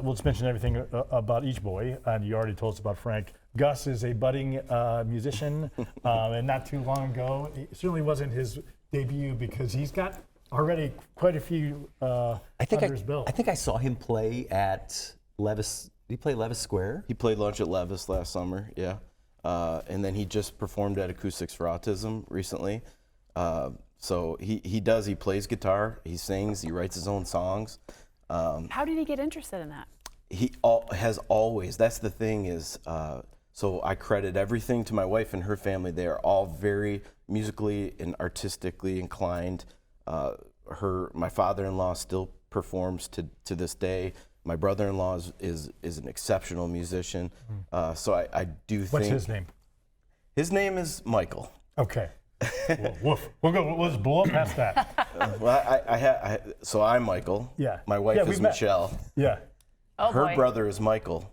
Speaker 4: let's mention everything about each boy. And you already told us about Frank. Gus is a budding musician, and not too long ago, it certainly wasn't his debut because he's got already quite a few under his belt.
Speaker 2: I think I saw him play at Levis. Did he play Levis Square?
Speaker 16: He played lunch at Levis last summer, yeah. And then he just performed at Acoustics for Autism recently. So he plays guitar, he sings, he writes his own songs.
Speaker 3: How did he get interested in that?
Speaker 16: He has always, that's the thing is, so I credit everything to my wife and her family. They are all very musically and artistically inclined. My father-in-law still performs to this day. My brother-in-law is an exceptional musician. So I do think.
Speaker 4: What's his name?
Speaker 16: His name is Michael.
Speaker 4: Okay. Well, woof. Let's blow up past that.
Speaker 16: So I'm Michael.
Speaker 4: Yeah.
Speaker 16: My wife is Michelle.
Speaker 4: Yeah.
Speaker 3: Oh,
Speaker 16: Her
Speaker 3: boy.
Speaker 16: brother is Michael.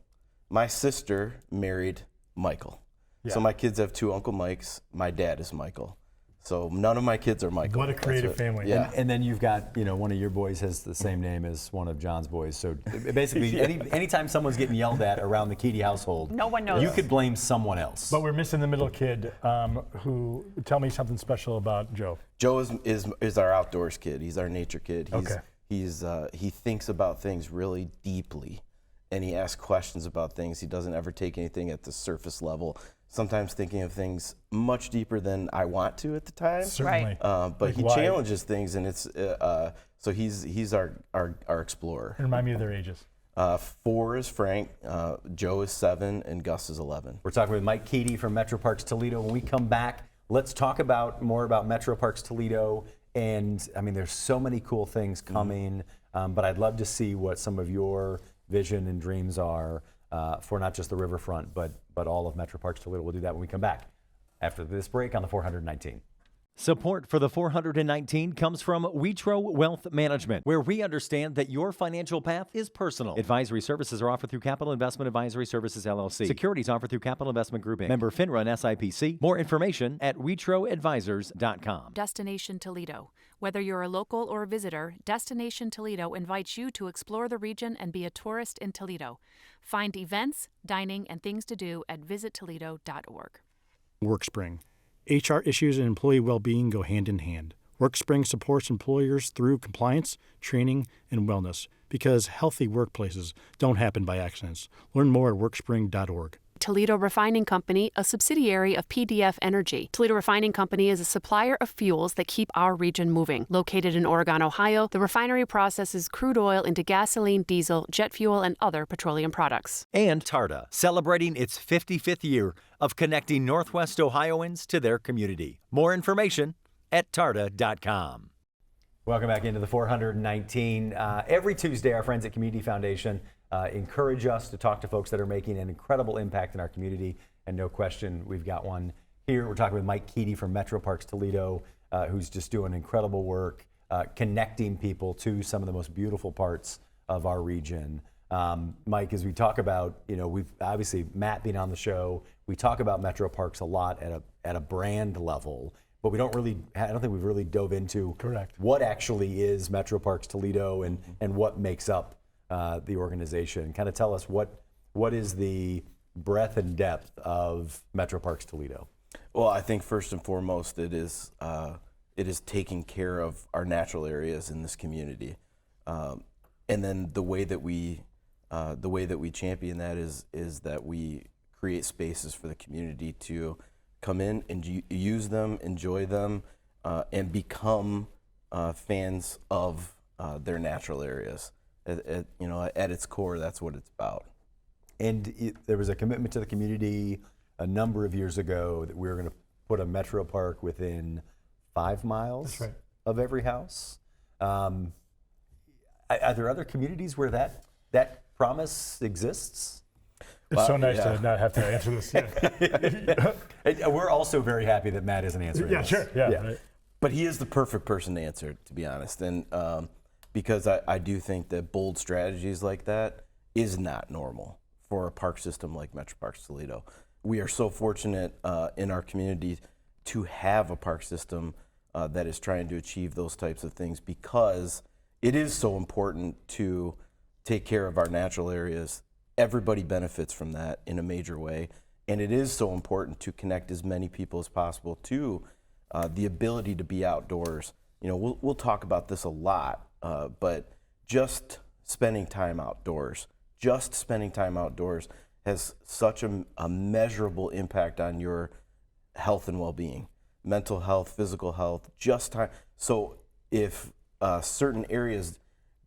Speaker 16: My sister married Michael.
Speaker 4: Yeah.
Speaker 16: So my kids have 2 Uncle Mikes. My dad is Michael. So none of my kids are Michael.
Speaker 4: What a creative family.
Speaker 16: Yeah.
Speaker 2: And then you've got, one of your boys has the same name as one of John's boys. So basically, anytime someone's getting yelled at around the Keedy household,
Speaker 3: No one knows.
Speaker 2: you could blame someone else.
Speaker 4: But we're missing the middle kid. Who? Tell me something special about Joe.
Speaker 16: Joe is our outdoors kid. He's our nature kid.
Speaker 4: Okay.
Speaker 16: He thinks about things really deeply, and he asks questions about things. He doesn't ever take anything at the surface level. Sometimes thinking of things much deeper than I want to at the time.
Speaker 4: Certainly.
Speaker 16: But
Speaker 4: Like
Speaker 16: he
Speaker 4: why?
Speaker 16: challenges things, and it's so he's our explorer.
Speaker 4: And remind me of their ages.
Speaker 16: 4 is Frank, Joe is 7, and Gus is 11.
Speaker 2: We're talking with Mike Keedy from Metro Parks Toledo. When we come back, let's talk more about Metro Parks Toledo. And I mean, there's so many cool things coming, but I'd love to see what some of your vision and dreams are for not just the riverfront, but all of Metro Parks Toledo. We'll do that when we come back after this break on the 419.
Speaker 5: Support for the 419 comes from Witro Wealth Management, where we understand that your financial path is personal. Advisory services are offered through Capital Investment Advisory Services, LLC. Securities offered through Capital Investment Group, Inc. Member FINRA and SIPC. More information at WitroAdvisors.com.
Speaker 17: Destination Toledo. Whether you're a local or a visitor, Destination Toledo invites you to explore the region and be a tourist in Toledo. Find events, dining, and things to do at visittoledo.org.
Speaker 4: WorkSpring. HR issues and employee well-being go hand in hand. WorkSpring supports employers through compliance, training, and wellness because healthy workplaces don't happen by accidents. Learn more at workspring.org.
Speaker 17: Toledo Refining Company, a subsidiary of PDF Energy. Toledo Refining Company is a supplier of fuels that keep our region moving. Located in Oregon, Ohio, the refinery processes crude oil into gasoline, diesel, jet fuel, and other petroleum products.
Speaker 5: And TARTA, celebrating its 55th year of connecting Northwest Ohioans to their community. More information at tarta.com.
Speaker 2: Welcome back into the 419. Every Tuesday, our friends at Community Foundation encourage us to talk to folks that are making an incredible impact in our community. And no question, we've got one here. We're talking with Mike Keedy from Metro Parks Toledo, who's just doing incredible work connecting people to some of the most beautiful parts of our region. Mike, as we talk about, we've obviously Matt being on the show, we talk about Metro Parks a lot at a brand level. But I don't think we've really dove into what actually is Metro Parks Toledo and what makes up the organization. Kind of tell us what is the breadth and depth of Metro Parks Toledo?
Speaker 16: Well, I think first and foremost it is taking care of our natural areas in this community, and then the way that we champion that is that we create spaces for the community to come in and use them, enjoy them, and become fans of their natural areas. At its core, that's what it's about.
Speaker 2: And there was a commitment to the community a number of years ago that we were going to put a Metro Park within 5 miles of every house. Are there other communities where that promise exists?
Speaker 4: It's so nice to not have to answer this. Yeah.
Speaker 2: We're also very happy that Matt isn't answering this.
Speaker 4: Sure. Yeah. Right.
Speaker 16: But he is the perfect person to answer, to be honest. And because I do think that bold strategies like that is not normal for a park system like Metro Parks Toledo. We are so fortunate in our community to have a park system that is trying to achieve those types of things, because it is so important to take care of our natural areas. Everybody benefits from that in a major way, and it is so important to connect as many people as possible to the ability to be outdoors. We'll talk about this a lot, but just spending time outdoors has such a measurable impact on your health and well-being, mental health, physical health, just time. So if certain areas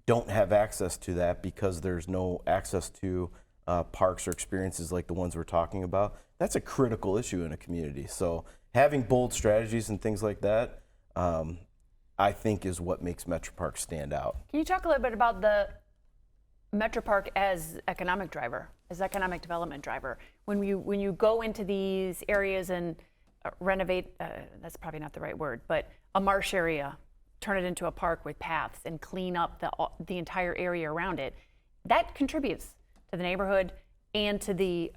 Speaker 16: don't have access to that because there's no access to parks or experiences like the ones we're talking about, that's a critical issue in a community. So having bold strategies and things like that, I think is what makes Metro Park stand out.
Speaker 3: Can you talk a little bit about the Metro Park as economic development driver? When you go into these areas and renovate, that's probably not the right word, but a marsh area, turn it into a park with paths and clean up the entire area around it, that contributes to the neighborhood and to the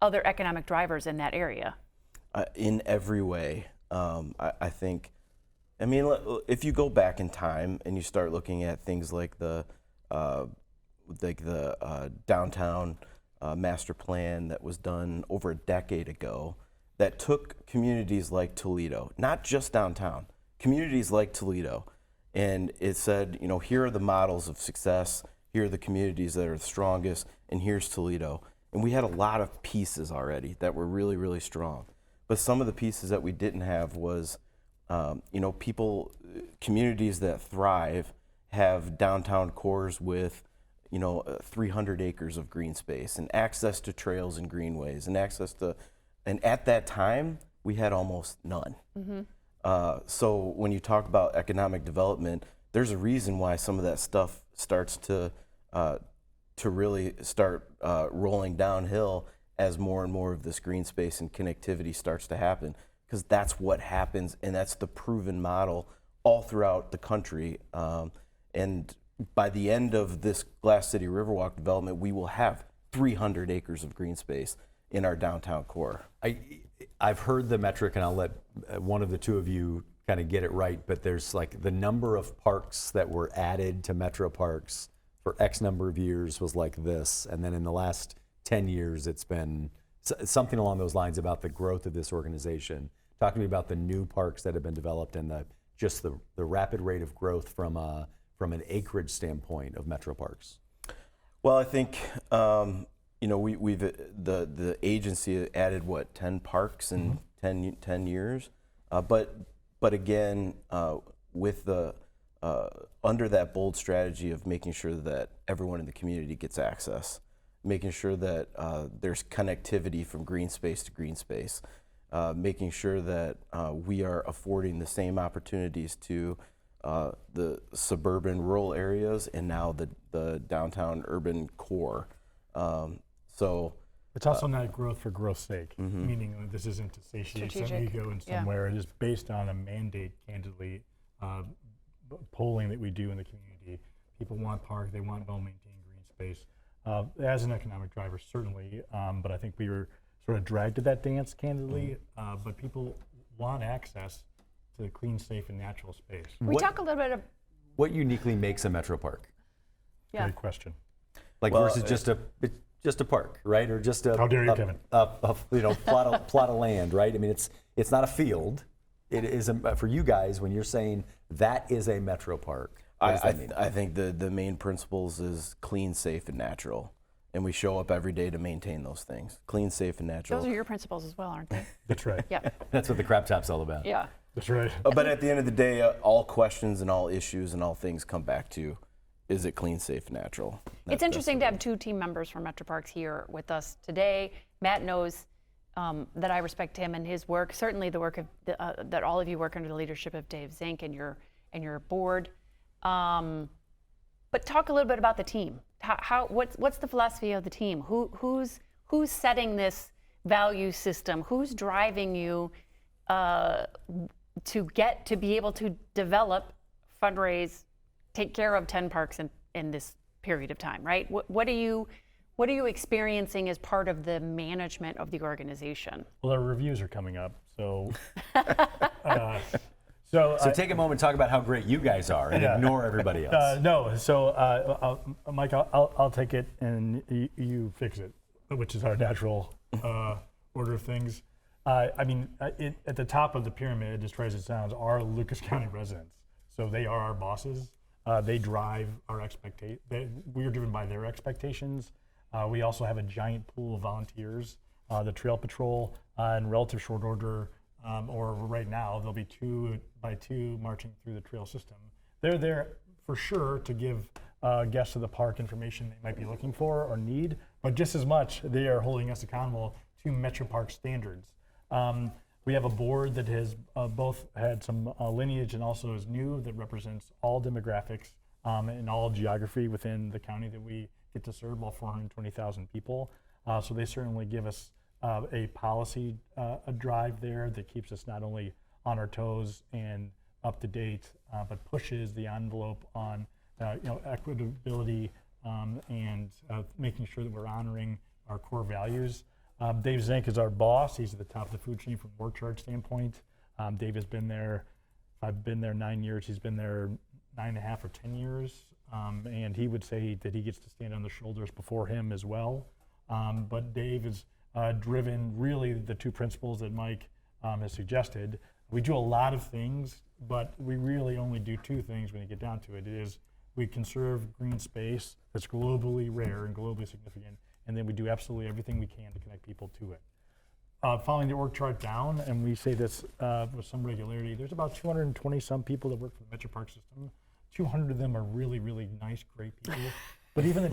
Speaker 3: other economic drivers in that area.
Speaker 16: In every way. I think, if you go back in time and you start looking at things like the downtown master plan that was done over a decade ago, that took communities like Toledo, not just downtown, communities like Toledo, and it said, here are the models of success, here are the communities that are the strongest, and here's Toledo. And we had a lot of pieces already that were really, really strong. But some of the pieces that we didn't have was, communities that thrive have downtown cores with, 300 acres of green space and access to trails and greenways and and at that time, we had almost none. Mm-hmm. So when you talk about economic development, there's a reason why some of that stuff starts to really start rolling downhill as more and more of this green space and connectivity starts to happen, because that's what happens, and that's the proven model all throughout the country. And by the end of this Glass City Riverwalk development, we will have 300 acres of green space in our downtown core.
Speaker 2: I've heard the metric, and I'll let one of the two of you kind of get it right, but there's like the number of parks that were added to Metro Parks for X number of years was like this, and then in the last 10 years it's been something along those lines about the growth of this organization. Talk to me about the new parks that have been developed and the rapid rate of growth from an acreage standpoint of Metro Parks.
Speaker 16: Well, I think You know, we've the agency added what 10 parks in 10 years, but again with the under that bold strategy of making sure that everyone in the community gets access, making sure that there's connectivity from green space to green space, making sure that we are affording the same opportunities to the suburban rural areas and now the downtown urban core. So
Speaker 4: it's also not growth for growth's sake, meaning that this isn't to satiate some ego in somewhere. It is based on a mandate, candidly, polling that we do in the community. People want park, they want well-maintained green space. As an economic driver, certainly, but I think we were sort of dragged to that dance, candidly, but people want access to clean, safe, and natural space.
Speaker 3: We talk a little bit of
Speaker 2: what uniquely makes a metro park?
Speaker 4: Great question.
Speaker 2: Like versus just a park, right? Or just a
Speaker 4: how dare you, Kevin?
Speaker 2: Plot of land, right? I mean, it's not a field. It is for you guys when you're saying that is a metro park.
Speaker 16: I think the main principles is clean, safe, and natural, and we show up every day to maintain those things. Clean, safe, and natural.
Speaker 3: Those are your principles as well, aren't they?
Speaker 4: That's right.
Speaker 3: Yeah.
Speaker 2: That's what the crap top's all about.
Speaker 3: Yeah.
Speaker 4: That's right.
Speaker 16: But at the end of the day, all questions and all issues and all things come back to, is it clean, safe, and natural?
Speaker 3: It's interesting to have two team members from Metro Parks here with us today. Matt knows that I respect him and his work, certainly the work of that all of you work under the leadership of Dave Zink and your board. But talk a little bit about the team. What's the philosophy of the team? Who's setting this value system? Who's driving you to be able to develop, fundraise, take care of 10 parks in this period of time, right? What are you experiencing as part of the management of the organization?
Speaker 4: Well, our reviews are coming up, so.
Speaker 2: So take a moment and talk about how great you guys are and ignore everybody else.
Speaker 4: No, so Mike, I'll take it and you fix it, which is our natural order of things. I mean, at the top of the pyramid, as trite as it sounds, are Lucas County residents. So they are our bosses. They drive our expectations. We are driven by their expectations. We also have a giant pool of volunteers, the Trail Patrol, in relative short order, or right now, there'll be 2 by 2 marching through the trail system. They're there for sure to give guests of the park information they might be looking for or need, but just as much, they are holding us accountable to Metro Park standards. We have a board that has both had some lineage and also is new that represents all demographics and all geography within the county that we get to serve, all 420,000 people. So they certainly give us a policy a drive there that keeps us not only on our toes and up to date, but pushes the envelope on equitability and making sure that we're honoring our core values. Dave Zink is our boss. He's at the top of the food chain from a work chart standpoint. Dave has been there, I've been there 9 years, he's been there 9.5 or 10 years. And he would say that he gets to stand on the shoulders before him as well. But Dave is driven really the 2 principles that Mike has suggested. We do a lot of things, but we really only do 2 things when you get down to it. It is we conserve green space that's globally rare and globally significant, and then we do absolutely everything we can to connect people to it. Following the org chart down, and we say this with some regularity, there's about 220 some people that work for the Metro Park system. 200 of them are really, really nice, great people. But even the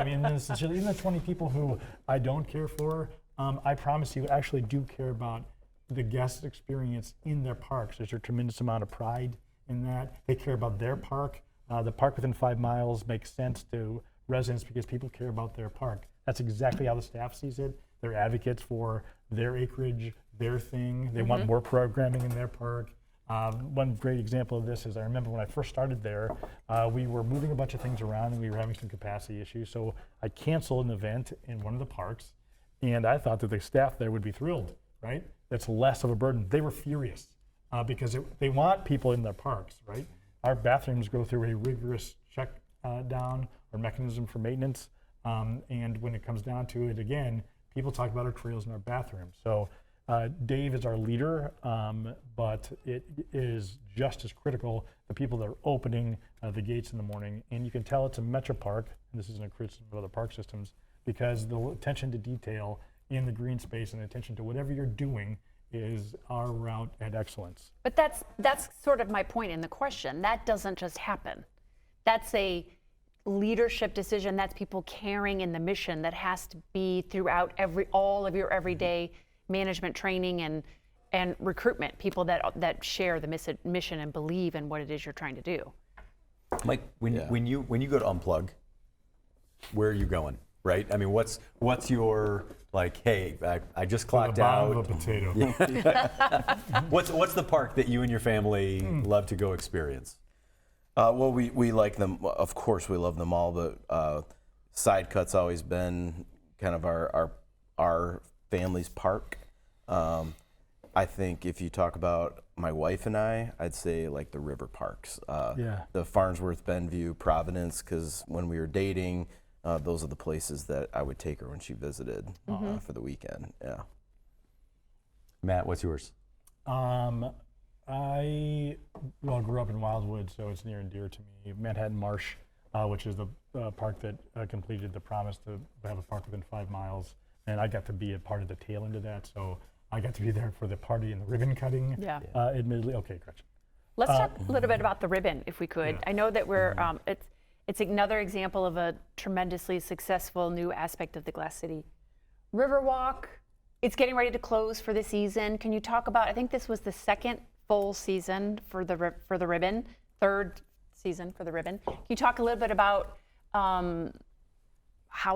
Speaker 4: even the 20 people who I don't care for, I promise you actually do care about the guest experience in their parks. There's a tremendous amount of pride in that. They care about their park. The park within 5 miles makes sense to residents because people care about their park. That's exactly how the staff sees it. They're advocates for their acreage, their thing. They want more programming in their park. One great example of this is I remember when I first started there, we were moving a bunch of things around and we were having some capacity issues. So I canceled an event in one of the parks, and I thought that the staff there would be thrilled, right? That's less of a burden. They were furious because they want people in their parks, right? Our bathrooms go through a rigorous check down or mechanism for maintenance. And when it comes down to it, again, people talk about our trails in our bathrooms. So Dave is our leader, but it is just as critical the people that are opening the gates in the morning. And you can tell it's a metro park, and this isn't a criticism of other park systems, because the attention to detail in the green space and attention to whatever you're doing is our route at excellence.
Speaker 3: But that's sort of my point in the question. That doesn't just happen. That's a leadership decision. That's people caring in the mission that has to be throughout all of your everyday management training and recruitment. People that share the mission and believe in what it is you're trying to do.
Speaker 2: Mike, when you go to unplug, where are you going? Right? I mean, what's your like? Hey, I just clocked out.
Speaker 4: Of a potato.
Speaker 2: What's the park that you and your family love to go experience?
Speaker 16: Well, we like them. Of course, we love them all, but Side Cut's always been kind of our family's park. I think if you talk about my wife and I'd say like the river parks. The Farnsworth, Benview, Providence, because when we were dating, those are the places that I would take her when she visited for the weekend. Yeah.
Speaker 2: Matt, what's yours?
Speaker 4: I grew up in Wildwood, so it's near and dear to me. Manhattan Marsh, which is the park that completed the promise to have a park within 5 miles, and I got to be a part of the tail end of that. So I got to be there for the party and the ribbon cutting.
Speaker 3: Yeah.
Speaker 4: Admittedly, okay, Gretchen.
Speaker 3: Let's talk a little bit about the ribbon, if we could. I know that we're it's another example of a tremendously successful new aspect of the Glass City Riverwalk. It's getting ready to close for the season. Can you talk about? I think this was the second full season for the ribbon, third season for the ribbon. Can you talk a little bit about how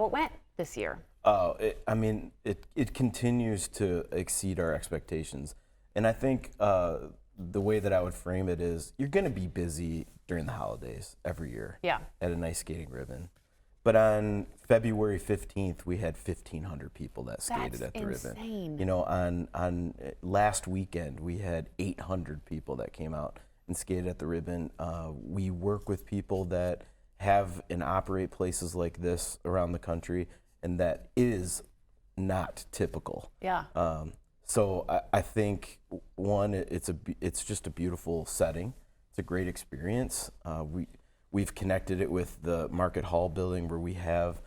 Speaker 3: it went this year?
Speaker 16: It continues to exceed our expectations, and I think the way that I would frame it is you're going to be busy during the holidays every year.
Speaker 3: Yeah.
Speaker 16: At an ice skating ribbon. But on February 15th, we had 1,500 people that skated at the ribbon.
Speaker 3: Insane.
Speaker 16: You know, on last weekend, we had 800 people that came out and skated at the ribbon. We work with people that have and operate places like this around the country, and that is not typical.
Speaker 3: Yeah.
Speaker 16: So I think, one, it's just a beautiful setting. It's a great experience. We've connected it with the Market Hall building where we have,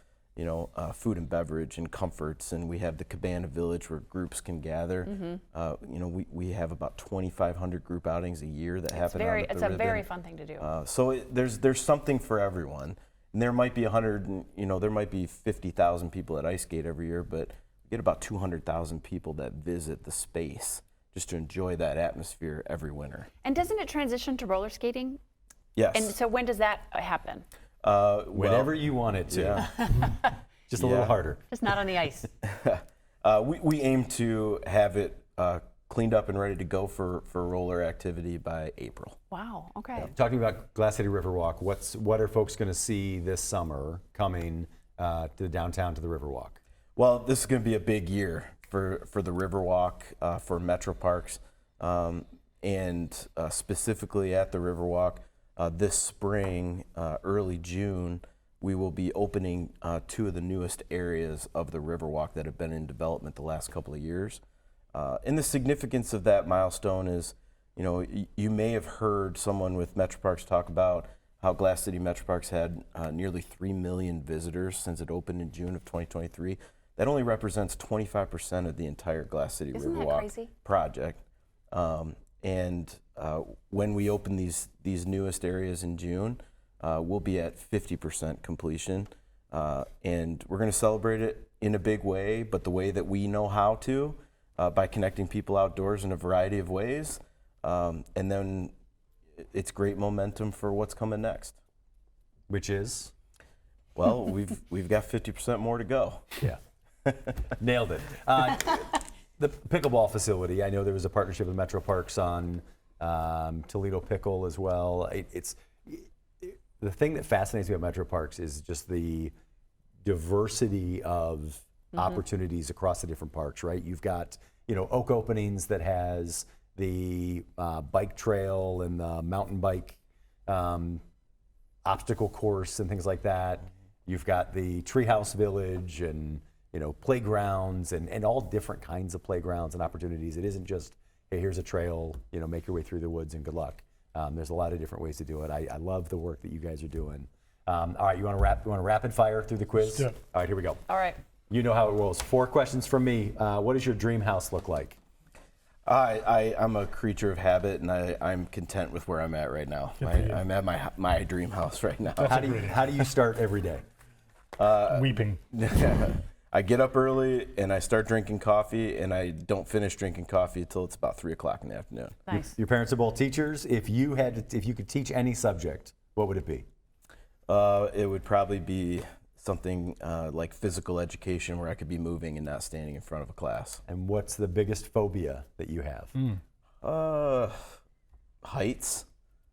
Speaker 16: food and beverage and comforts, and we have the Cabana Village where groups can gather. We have about 2,500 group outings a year that happen out at the ribbon.
Speaker 3: It's a very fun thing to do.
Speaker 16: So there's something for everyone. And there might be 50,000 people at ice skate every year, but we get about 200,000 people that visit the space just to enjoy that atmosphere every winter.
Speaker 3: And doesn't it transition to roller skating?
Speaker 16: Yes.
Speaker 3: And so when does that happen?
Speaker 2: Whenever you want it to.
Speaker 16: Yeah.
Speaker 2: Just a little harder.
Speaker 3: Just not on the ice.
Speaker 16: We aim to have it cleaned up and ready to go for roller activity by April.
Speaker 3: Wow, okay.
Speaker 2: Yeah. Talking about Glass City Riverwalk, what are folks going to see this summer coming to the downtown to the Riverwalk?
Speaker 16: Well, this is going to be a big year for the Riverwalk, for Metro Parks, and specifically at the Riverwalk. This spring, early June, we will be opening 2 of the newest areas of the Riverwalk that have been in development the last couple of years. And the significance of that milestone is, you may have heard someone with Metro Parks talk about how Glass City Metro Parks had nearly 3 million visitors since it opened in June of 2023. That only represents 25% of the entire Glass City Riverwalk project. And when we open these newest areas in June, we'll be at 50% completion. And we're going to celebrate it in a big way, but the way that we know how to, by connecting people outdoors in a variety of ways. And then it's great momentum for what's coming next.
Speaker 2: Which is?
Speaker 16: Well, we've got 50% more to go.
Speaker 2: Yeah. Nailed it. The pickleball facility, I know there was a partnership with Metro Parks on Toledo Pickle as well. It's the thing that fascinates me about Metro Parks is just the diversity of opportunities across the different parks, right? You've got, Oak Openings that has the bike trail and the mountain bike obstacle course and things like that. You've got the Treehouse Village and playgrounds and all different kinds of playgrounds and opportunities. It isn't just, hey, here's a trail, make your way through the woods and good luck. There's a lot of different ways to do it. I love the work that you guys are doing. All right, you want to rapid fire through the quiz?
Speaker 4: Yeah.
Speaker 2: All right, here we go.
Speaker 3: All right.
Speaker 2: You know how it rolls. 4 questions from me. What does your dream house look like?
Speaker 16: I'm a creature of habit, and I'm content with where I'm at right now. I'm at my dream house right now.
Speaker 2: How do you start every day?
Speaker 4: Weeping.
Speaker 16: I get up early and I start drinking coffee, and I don't finish drinking coffee until it's about 3 o'clock in the afternoon.
Speaker 3: Nice.
Speaker 2: Your parents are both teachers. If you could teach any subject, what would it be?
Speaker 16: It would probably be something like physical education, where I could be moving and not standing in front of a class.
Speaker 2: And what's the biggest phobia that you have?
Speaker 16: Heights,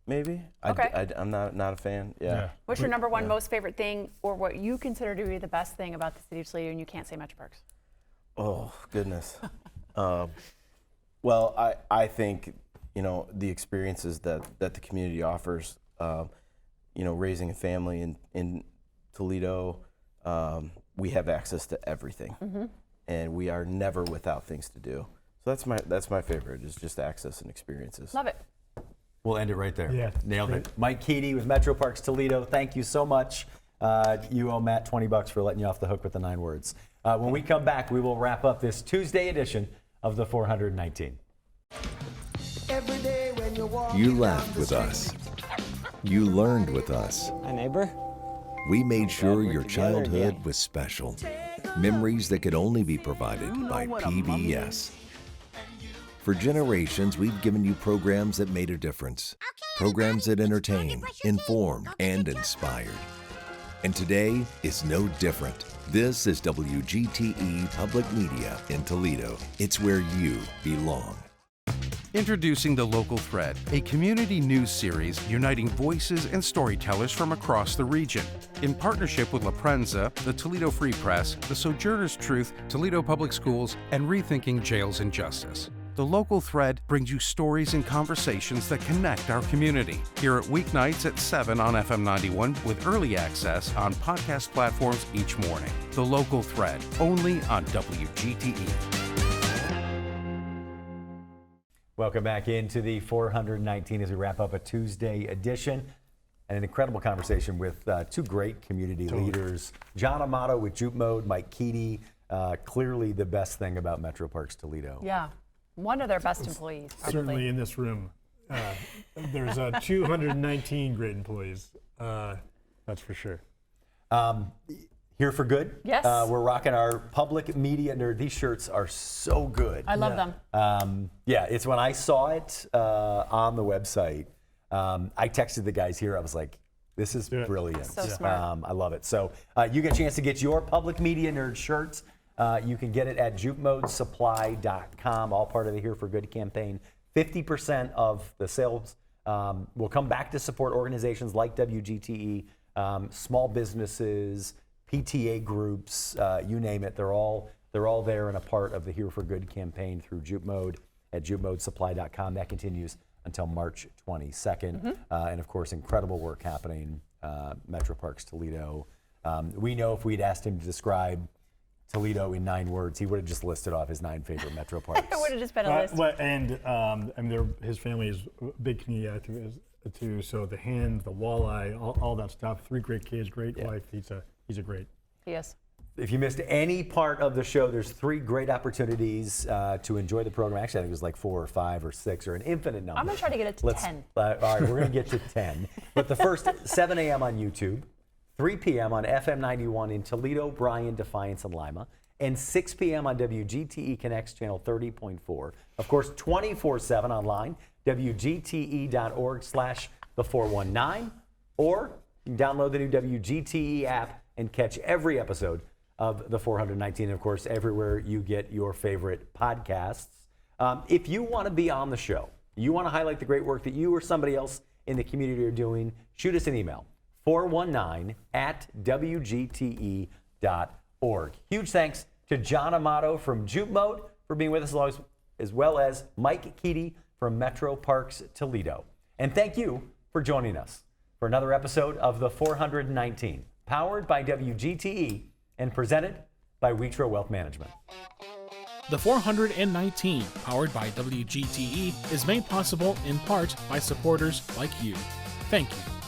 Speaker 16: maybe.
Speaker 3: Okay.
Speaker 16: I'm not a fan. Yeah.
Speaker 3: What's your number one most favorite thing, or what you consider to be the best thing about the city of Toledo, and you can't say Metro Parks?
Speaker 16: Oh, goodness. Well, I think, the experiences that the community offers, raising a family in Toledo, we have access to everything, and we are never without things to do. So that's my favorite, is just access and experiences.
Speaker 3: Love it.
Speaker 2: We'll end it right there.
Speaker 4: Yeah,
Speaker 2: Nailed
Speaker 4: great.
Speaker 2: it. Mike Keedy with Metro Parks Toledo. Thank you so much. You owe Matt $20 for letting you off the hook with the 9 words. When we come back, we will wrap up this Tuesday edition of the 419.
Speaker 18: You laughed with us. You learned with us.
Speaker 19: Hi, neighbor.
Speaker 18: We made sure your childhood was special. Memories that could only be provided by PBS. For generations, we've given you programs that made a difference. Programs that entertained, informed, and inspired. And today is no different. This is WGTE Public Media in Toledo. It's where you belong.
Speaker 7: Introducing The Local Thread, a community news series uniting voices and storytellers from across the region. In partnership with La Prensa, the Toledo Free Press, the Sojourner's Truth, Toledo Public Schools, and Rethinking Jails and Justice. The Local Thread brings you stories and conversations that connect our community. Hear it weeknights at 7 on FM 91 with early access on podcast platforms each morning. The Local Thread, only on WGTE.
Speaker 2: Welcome back into the 419 as we wrap up a Tuesday edition. And an incredible conversation with 2 great community leaders. John Amato with Juke Mode, Mike Keedy, clearly the best thing about Metro Parks Toledo.
Speaker 3: Yeah. One of their best employees, probably.
Speaker 4: Certainly in this room. There's 219 great employees. That's for sure.
Speaker 2: Here for good.
Speaker 3: Yes.
Speaker 2: We're rocking our Public Media Nerd. These shirts are so good.
Speaker 3: I love them.
Speaker 2: It's when I saw it on the website, I texted the guys here. I was like, this is brilliant.
Speaker 3: So smart.
Speaker 2: I love it. So you get a chance to get your Public Media Nerd shirts. You can get it at jukemodesupply.com, all part of the Here for Good campaign. 50% of the sales will come back to support organizations like WGTE, small businesses, PTA groups, you name it. They're all there and a part of the Here for Good campaign through Juke Mode at jukemodesupply.com. That continues until March 22nd. And of course, incredible work happening, Metro Parks Toledo. We know if we'd asked him to describe Toledo in 9 words, he would have just listed off his 9 favorite Metro Parks.
Speaker 3: It would have just been a list.
Speaker 4: His family is big community activists too. So the hand, the walleye, all that stuff. 3 great kids, great wife. He's a great.
Speaker 3: Yes.
Speaker 2: If you missed any part of the show, there's 3 great opportunities to enjoy the program. Actually, I think it was like 4 or 5 or 6 or an infinite number.
Speaker 3: I'm going to try to get it to 10.
Speaker 2: All right, we're going to get to 10. But the first, 7 a.m. on YouTube, 3 p.m. on FM 91 in Toledo, Bryan, Defiance, and Lima, and 6 p.m. on WGTE Connects Channel 30.4. Of course, 24/7 online, WGTE.org/the419, or you can download the new WGTE app and catch every episode of the 419, and of course, everywhere you get your favorite podcasts. If you want to be on the show, you want to highlight the great work that you or somebody else in the community are doing, shoot us an email, 419@WGTE.org. Huge thanks to John Amato from Juke Mode for being with us, as well as Mike Keedy from Metro Parks Toledo. And thank you for joining us for another episode of the 419, powered by WGTE and presented by Witro Wealth Management.
Speaker 6: The 419, powered by WGTE, is made possible in part by supporters like you. Thank you.